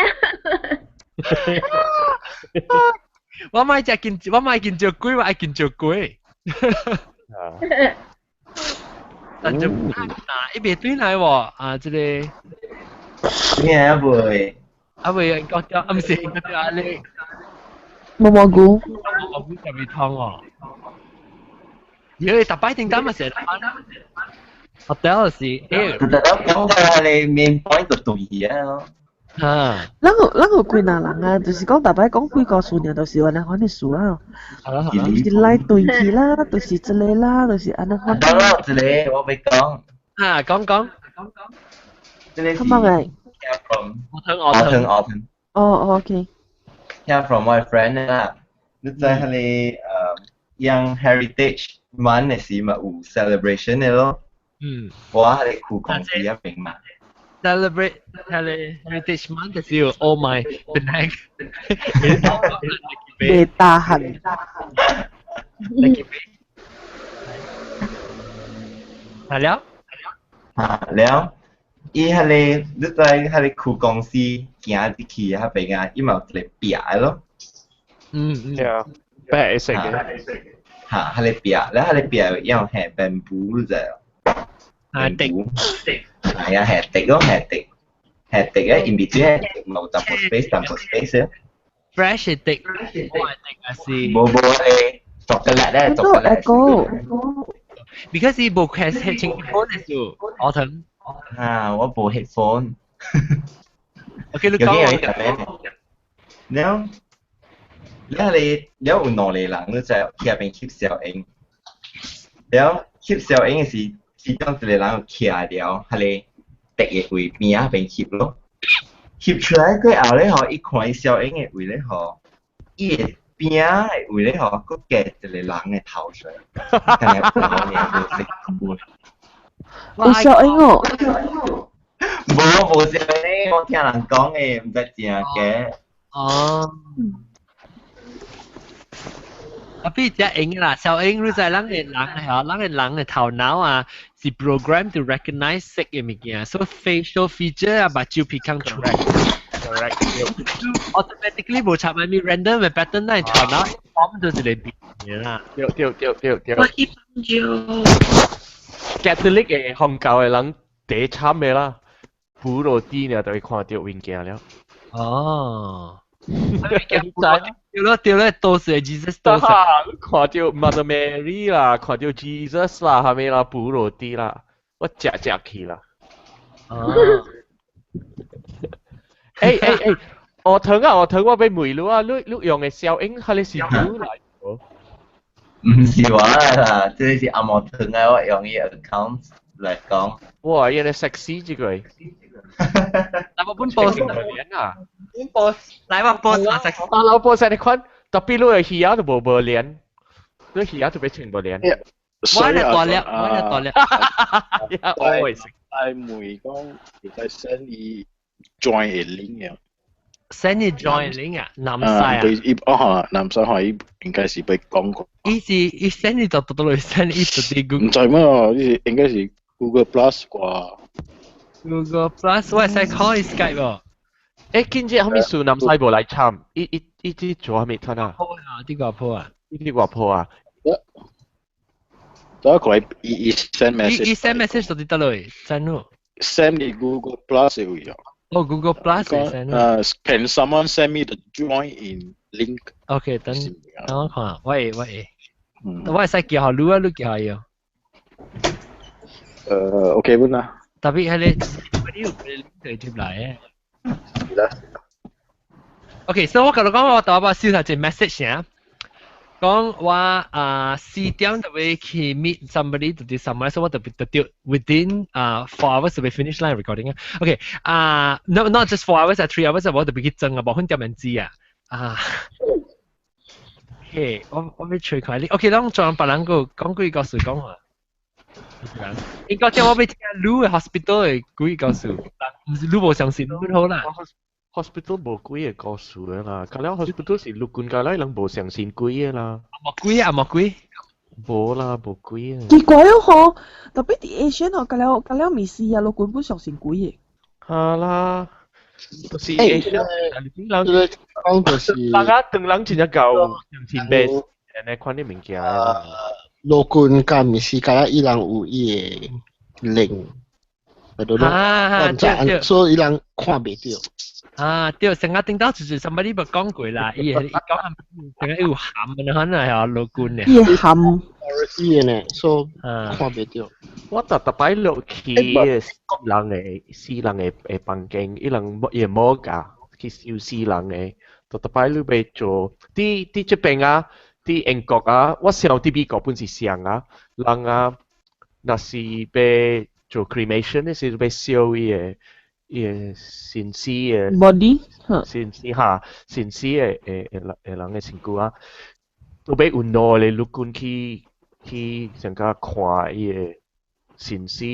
我買見招鬼，我愛見招鬼。但就一邊對來喎，啊，這裡。咩啊會？啊會講咗，唔是講咗阿你。毛菇。毛菇就未湯喎。特擺定單咪成日hotel 是，特登講嘅你main point 就對嘅咯。咱有幾那人啊？就是講特擺講幾個數量，就是安尼款嘅數啊。是來對去啦，就是一個啦，就是安尼款。得啦，一個我未講。講。這個是。咁樣。Autumn。哦 ，OK。Yeah, from my friend 啦，你知係你Young Heritage。晚嘅時咪有 celebration 嘅咯，我係酷公司一邊嘛。Celebrate Heritage Month 嘅時候 ，Oh my goodness，被打痕。係了。了，伊係你知係你酷公司行啲去喺邊啊，伊咪有一個壁嘅咯。係，壁係食嘅。嚇，係你壁，แล้ว係你壁用แห่แบมบู就係แห่ติ๊ก係啊，แห่ติ๊ก咯，แห่ hectic 嘅 in between 冇double space fresh hectic 我係定係是冇係chocolate 咧 because 佢冇 case headphone 嘅數我聽我冇 headphone OK 你講แล้ว你有兩個人都就企入邊 keep 小英แล้วคลิปเซลเองสิต้องจะเลยแล้วเขียเดียวฮะเลยเตะวีมีอ่ะเป็นคลิป咯คลิป出來佢後咧嗬一看เซลเอง嘅วี咧嗬一邊嘅วี咧嗬ก็แก่จะเลยล้าง嘅頭水睇下邊個嘢都識攰有小英哦冇小英我聽人講嘅唔知真嘅哦啊，比較英啦，小英你知人嘅頭腦啊，是 program to recognize 識嘅物件，所以 facial feature 啊，把照片看出來 ，correct。automatically 冇插埋咪 random 嘅 pattern 喺頭腦 form 到一個變嘅啦。對。我一般就 Catholic 嘅宗教嘅人第慘嘅啦，普羅啲呢就會看到物件了。哦。對啦，都是 Jesus 都是。看到 Mother Mary 啦，看到 Jesus 啦，係咪啦？普羅啲啦，我食去啦。哦。我聽我俾梅魯啊，你用嘅小英係你是古嚟喎？唔是話啦，即係阿莫聽啊，我用呢 account 嚟講。哇，原來 sexy 這個。但我本 post 啊，本 post 嚟話 post 啊，但我 post 你看，特別你係魚都冇臉，你魚都俾全部臉。我咧大粒，always。係梅講，而家 send 你 join 嘅 link 啊。send 你 join link 啊，南西啊。南西係應該是被講過。依是 send 你到嚟 send 依度啲 Google。唔知咩？應該是 Google Plus 啩。Google Plus 我係使開 Skype 喎。今次後面數南西部嚟參，依啲做係咪睇啊？啲個鋪啊，啲個鋪啊。就佢send message。send message 到啲得嚟，真喎。send 你 Google Plus 會有。Oh, Google Plus send. Can someone send me the join in link? Okay, 等我看下，喂，我係使叫下錄啊，錄叫下要。OK 本啦。特別係你要佢接嚟嘅。OK，所以我講我打把收下隻 message 啊。講我4點就會去 meet somebody to do somewhere，so 我特別within 4 hours 就會 finish line recording 啊。OK，not just 4 hours 3 hours 我特別去爭啊，冇分點樣知啊。OK，我要吹開你。OK，當仲有別人講幾個事講啊。應該將我俾聽 Lu 嘅 hospital 嘅幾個事，唔是 Lu 冇相信咁好啦。hospital 冇幾個告訴嘅啦，咁樣 hospital 是陸軍嘅啦，人冇相信幾嘅啦。冇幾啊，冇幾。冇啦，冇幾啊。奇怪咯嗬，特別啲 Asian 哦，咁樣未試啊，陸軍不相信幾嘅。係啦，就是 Asian，講就是大家等人真係夠相信咩？你看啲物件。陸軍咁未試，咁樣伊人有伊個令，喺度咯，所以伊人看唔到。對，成日聽到就是 somebody 咪講過啦，伊講成日要喊嘅可能係啊老官嘅。伊喊，伊嘅呢，所以看唔到。我特擺落去四人嘅房間，伊人也冇㗎，去燒四人嘅，特擺落去做啲這邊啊，啲英國啊，我想啲美國本是像啊，人啊，那是被做 cremation 呢，是被燒嘅。先死嘅 body， 先死嘅人嘅身軀啊，都俾運動嚟陸軍去成個看伊嘅先死，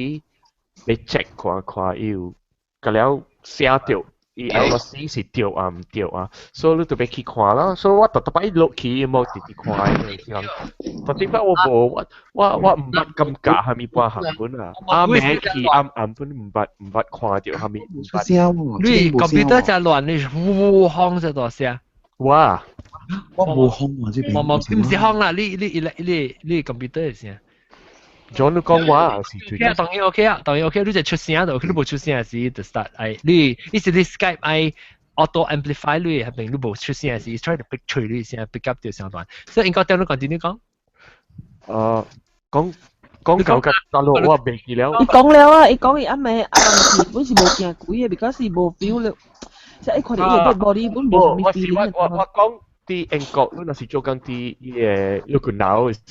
俾 check 看伊有，咁了寫掉，伊有個死是掉啊唔掉啊，所以你都俾去看啦，所以我特別落去冇直接看嘅，但點解我唔捌咁假係咪半行本啊？咩去暗本唔捌看到係咪？你 computer 就亂，你烏空咗多些。哇！我冇空啊，這邊。冇，唔是空啦，你 computer 先。John 你講話是最。當然 OK 啊，當然 OK，你就出聲度，佢都冇出聲時就 start 係，你是啲 Skype 係 auto amplify 你係咪？你冇出聲時 try to pick 取你聲 pick up 條聲段，所以應該點樣 continue 講？講舊嘅大陸我未記了。伊講了啊，伊講伊阿妹阿當時本是無驚鬼嘅，because 是無 feel 了，即係佢哋伊個 body 本無什麼 feeling。我講啲英國，你那是做緊啲嘢，你個腦是，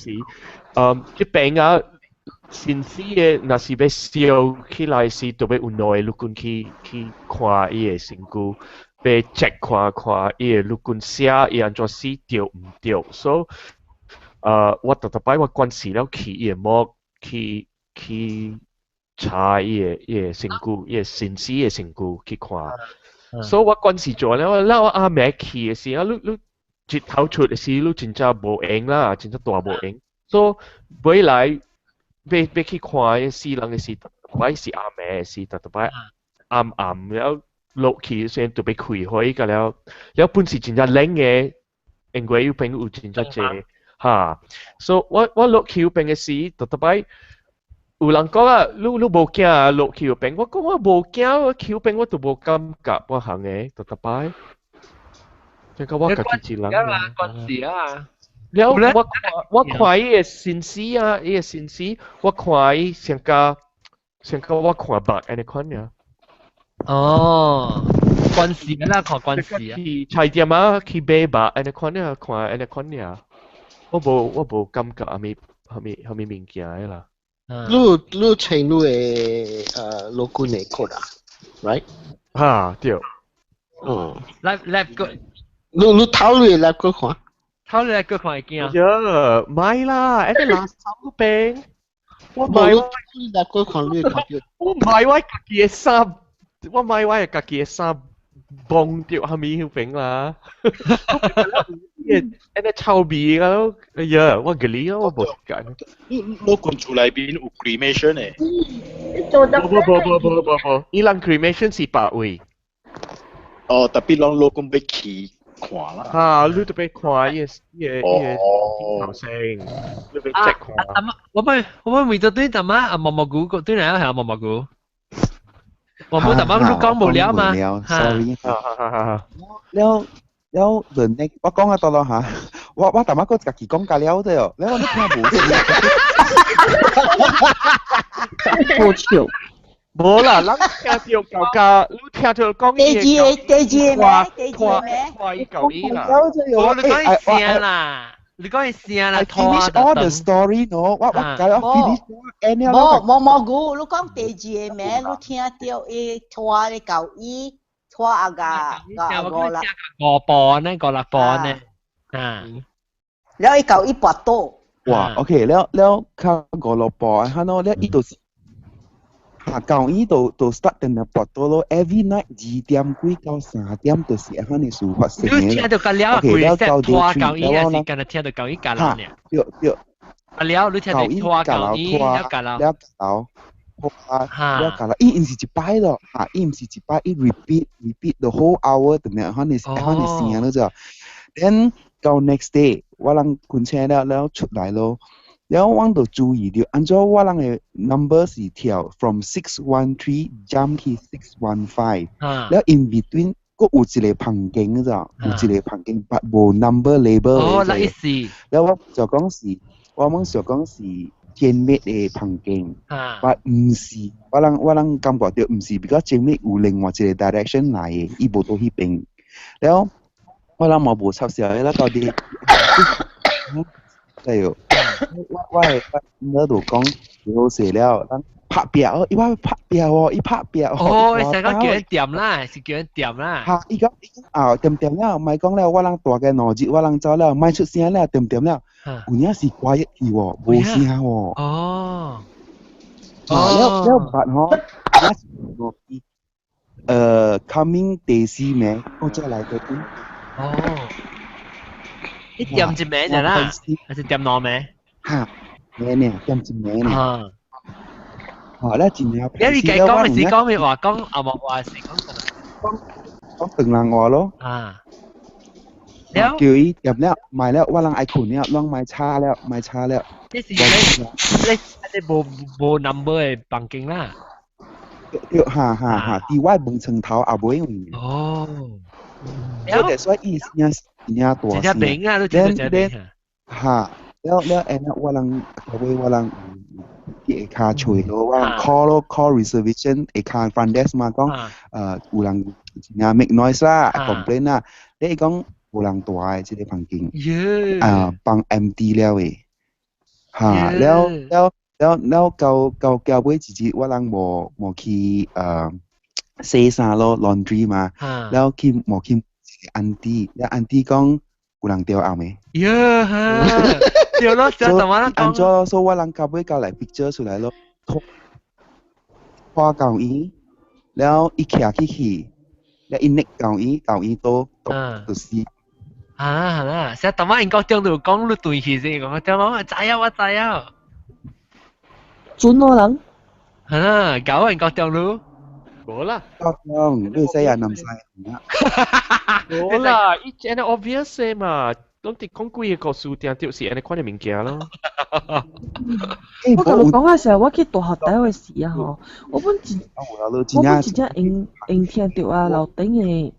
啲病啊，先知嘅那是要燒起來是特別有耐，你講去看伊個身軀，要 check 看伊個你講寫伊安怎死掉唔掉，所以我特擺我關係了去伊個膜。去查伊個身軀，伊個身體個身軀去看。所以我關係做了，我阿妹去嘅時候，你日頭出嘅時，你真正無用啦，真正大無用。所以未來要去看嘅死人嘅時，擺是阿妹嘅時，特擺暗了落去先特別開開個了，了本是真正冷嘅，因為有朋友真正濟。嚇，所以我落橋邊嘅時，特別有人講啊，你無驚啊落橋邊，我講我無驚，我橋邊我都無感覺，我行嘅特別，即係我家己一人。關事啊！了我看伊個信息啊，伊個信息，我看伊上加我看白安尼款呀。哦，關事啦，看關事啊！去菜店啊，去買白安尼款呀，看安尼款呀。我無感覺後面物件嘅啦。你請你嘅老公嚟過啊 ，right？ 嚇對。lab 個。你頭你 lab 個看？頭你 lab 個看會驚？呀，買啦，一啲垃圾病。我買我 lab 個看你看到。我買我家己嘅衫，我買我家己嘅衫。崩掉下面條餅啦，誒臭味㗎，哎呀，我嗰啲我冇揀。老公厝內邊有 cremation 嘅。不，伊人 cremation 是8位。哦，特別讓老公要去看啦。嚇，你特別看伊個頭先，你別即看。我為咗對大媽啊，毛毛菇個對嚟係啊毛毛菇。我冇特別講無聊嘛，sorry。แล้วเดินในว่า講啊，多咯嚇，我特別個自己講假了啫哦，แล้ว我都聽冇事。好笑。冇啦，咱聽到舊家，你聽到講嘢。地址咩？跨伊舊伊啦。我你講係聲啦。你講係聲啦， I finish all the story no， 我解我 finish any 冇，你講地址嘅名，你聽到伊拖嘅舊衣，拖阿個啦。5磅呢，6磅呢，แล้ว伊舊衣拔刀。哇 ，OK， แล้วเขา5-6磅，嚇喏，แล้วอี度下舊衣度 start 定係拔刀咯 ，every night 2點幾到3點就是咁嘅事發生嘅。你聽到個了 reset 拖舊衣啊，是今日聽到舊衣隔啦呢？對。啊了，你聽到拖舊衣了隔啦？了隔啦，伊唔是一擺咯，嚇，伊唔是一擺，伊 repeat the whole hour 定係咁嘅聲咯啫。Then 到 next day， 我人困醒了出來咯。แล้ววังตัว注意到，按照我人嘅 number 是跳 from 613 jump 去615，แล้ว in between ก็有一個棚徑嘅咋，有一個棚徑，但冇 number label 嘅。哦，那意思。แล้ว我就講是，我們就講是精密嘅棚徑，但唔是，我人感覺到唔是，比較精密有另外一個 direction 嚟嘅，伊冇到去邊。แล้ว我人冇插時候，แล้ว到底係喎。我喺度講好勢了，拍表，伊話拍表喎，伊拍表。哦，你成個叫人掂啦，是叫人掂啦。嚇！伊講掂了，咪講了，我人大嘅腦子，我人走了，咪出聲了，掂了，有影是怪一去喎，冇聲喎。哦。แล้วบัด嗬，coming 第4名，我再嚟嗰啲。哦。你掂一名就啦，還是掂兩名？嚇，咩呢？掂一名呢？哦，咧前後。你計講嘅是講咩話？講阿莫話是講từng人話咯。แล้ว叫伊掂了，買了，我人愛困了，攏買差了，你冇 number 嘅房間啦。對，啲外門層頭也冇用。哦。所以意思係真大聲。真明啊，都真正明啊。嚇，แล้ว我能啲卡吹咯，我 call reservation 卡 front desk 嘛講，有人make noise 啦 ，complain 啦，你講有人大嘅即個房間，幫 empty 了嘅，嚇，แล้ว到尾自己我人冇去洗衫咯 laundry 嘛，แล้ว冇去auntie，แล้วauntie 講有人掉後未？掉咯，就同我講。按咗，所以我人到尾交嚟 picture 出嚟咯，拖舊衣，แล้ว一ขี่แล้ว一拎舊衣都試。係啦，成日同我應該將到講到對起先，我將我知啊。準我人。係啦，搞應該將到。冇啦。你使人諗晒。冇啦，依隻係 obvious 嘅嘛。當啲講貴嘅個數定掉是安尼款嘅物件咯。我同你講嘅時候，我去大學第一嘅時啊，嗬，我本真應聽到啊，樓頂嘅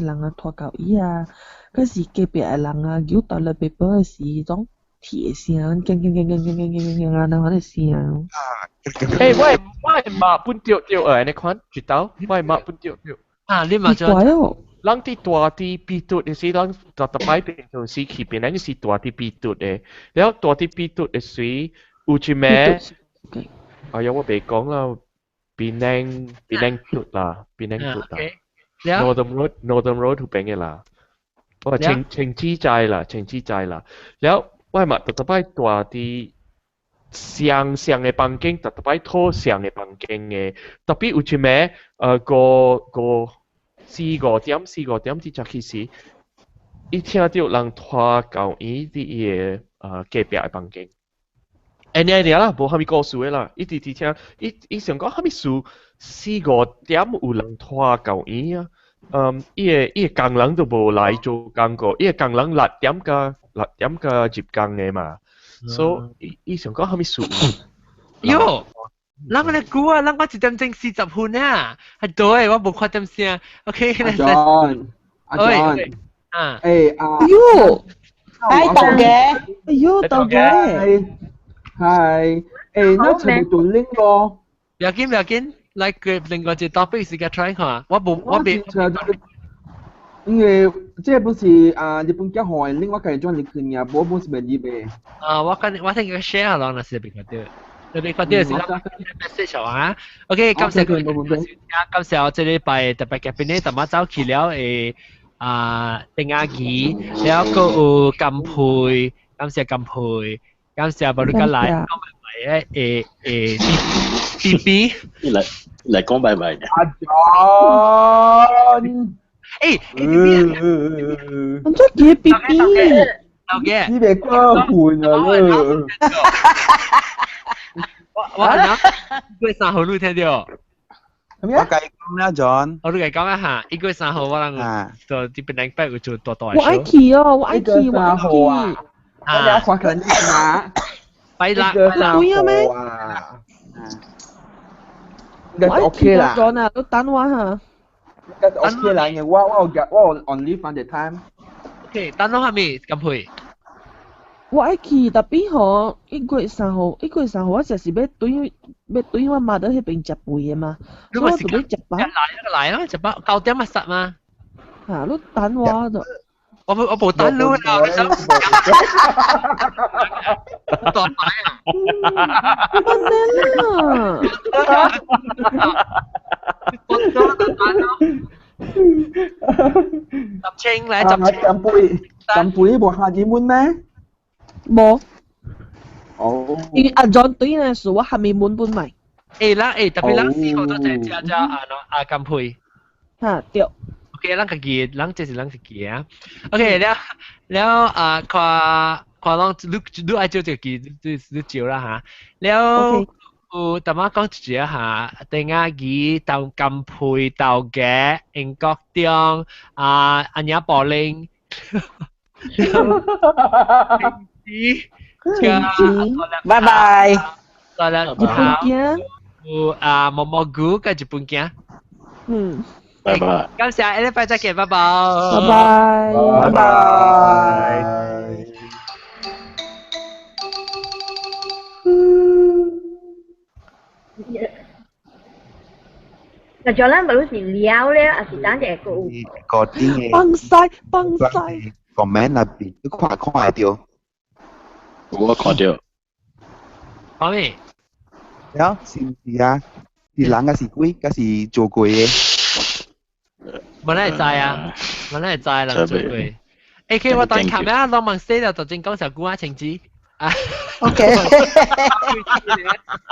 人啊拖舊衣啊，嗰時隔壁嘅人啊，搖到嚟背包嘅時種鐵聲，勁啊，那啲聲。誒，我係馬半掉安尼款，知道？我係馬半掉。啊，你嘛就。人啲大啲比嘟嘅時，人就特擺平常時去邊，人是大啲比嘟嘅，然後大啲比嘟嘅時，有啲咩？哎呀，我未講啦，檳榔嘟啦。Northern Road 嗰邊嘅啦，我話情之債啦，然後我係咪特擺大啲上嘅房間，特擺拖上嘅房間嘅，特別有啲咩？個。4個點啲就其實，一聽到人拖舊衣啲嘢，隔壁嘅房間，呢啦，冇蝦米故事嘅啦，一直聽，伊想講蝦米事，4個點有人拖舊衣啊，伊個工人都冇嚟做工過，伊個工人6點嘅入工嘅嘛，所以伊想講蝦米事。喲！咱個估啊，咱個1點鐘40分啊，係對，我冇看點先 ，OK。阿 John，豆嘅，豆嘅，係，那全部都拎咯。唔要緊，來個另外一個 topic 試下 try 下，我未。因為這不是日本交換另外一個轉嚟看呀，我本是未入嘅。我聽個 share 咯，那是邊個啲？特別快啲嘅時候 message 啊 ，OK， 感謝各位感謝我這禮拜特別嘉賓呢，同我走去了丁亞儀，แล้วก็金培，感謝金培，感謝巴魯加來，講拜拜BB， 嚟講拜拜嘅。阿 John， 我做嘢 BB， 呢邊關換啊我諗1月3號你聽到？我計講啦 ，John。我都計講一下，1月3號我諗就啲邊兩筆做大大。我愛去哦，我愛去。1月3號啊！我哋看看你嘛。1月3號咩？應該 OK 啦。John 啊，都等我下。應該 OK 啦，因為我 on leave on the time。OK，等我下面咁配。我愛去，特別嗬1月3號我就是要對我媽到迄邊食飯嘅嘛，所以我就要食飽。來咯，食飽9點咪實嘛。嚇，你等我就。我冇等你啦，你想？當買啊！問你啦。我咗等咯。集清嚟，集清。浸杯冇下幾碗咩？冇。哦。因為阿 John 對呢是我還沒滿本買。特別咱4號都在只阿金配。嚇，對。OK， 咱自己，咱這是咱自己啊。OK， แล้ว看你愛照這個你照啦嚇。แล้ว但我講一下丁亞儀到金配到嘅英國中安雅柏林。拜拜。再啦，日本見。毛毛菇嘅日本見。拜拜。感謝 Ellen 拜再見，拜拜。拜拜。拜拜。那jalan baru si liao le, asitan je ko. 個啲嘅。崩晒。comment 入邊都看到。我看到。講咩？有是唔是啊？是人嘅是鬼，嘅是做鬼嘅。冇人係債啊！冇人係債人做鬼。AK 我當琴日攞問 say 就正講時候估下情節。OK。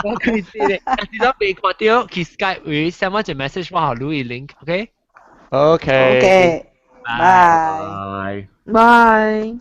我可以知你，你都被看到，其實 Skype 會 send 我隻 message 我好錄 link，OK？ OK。拜。拜。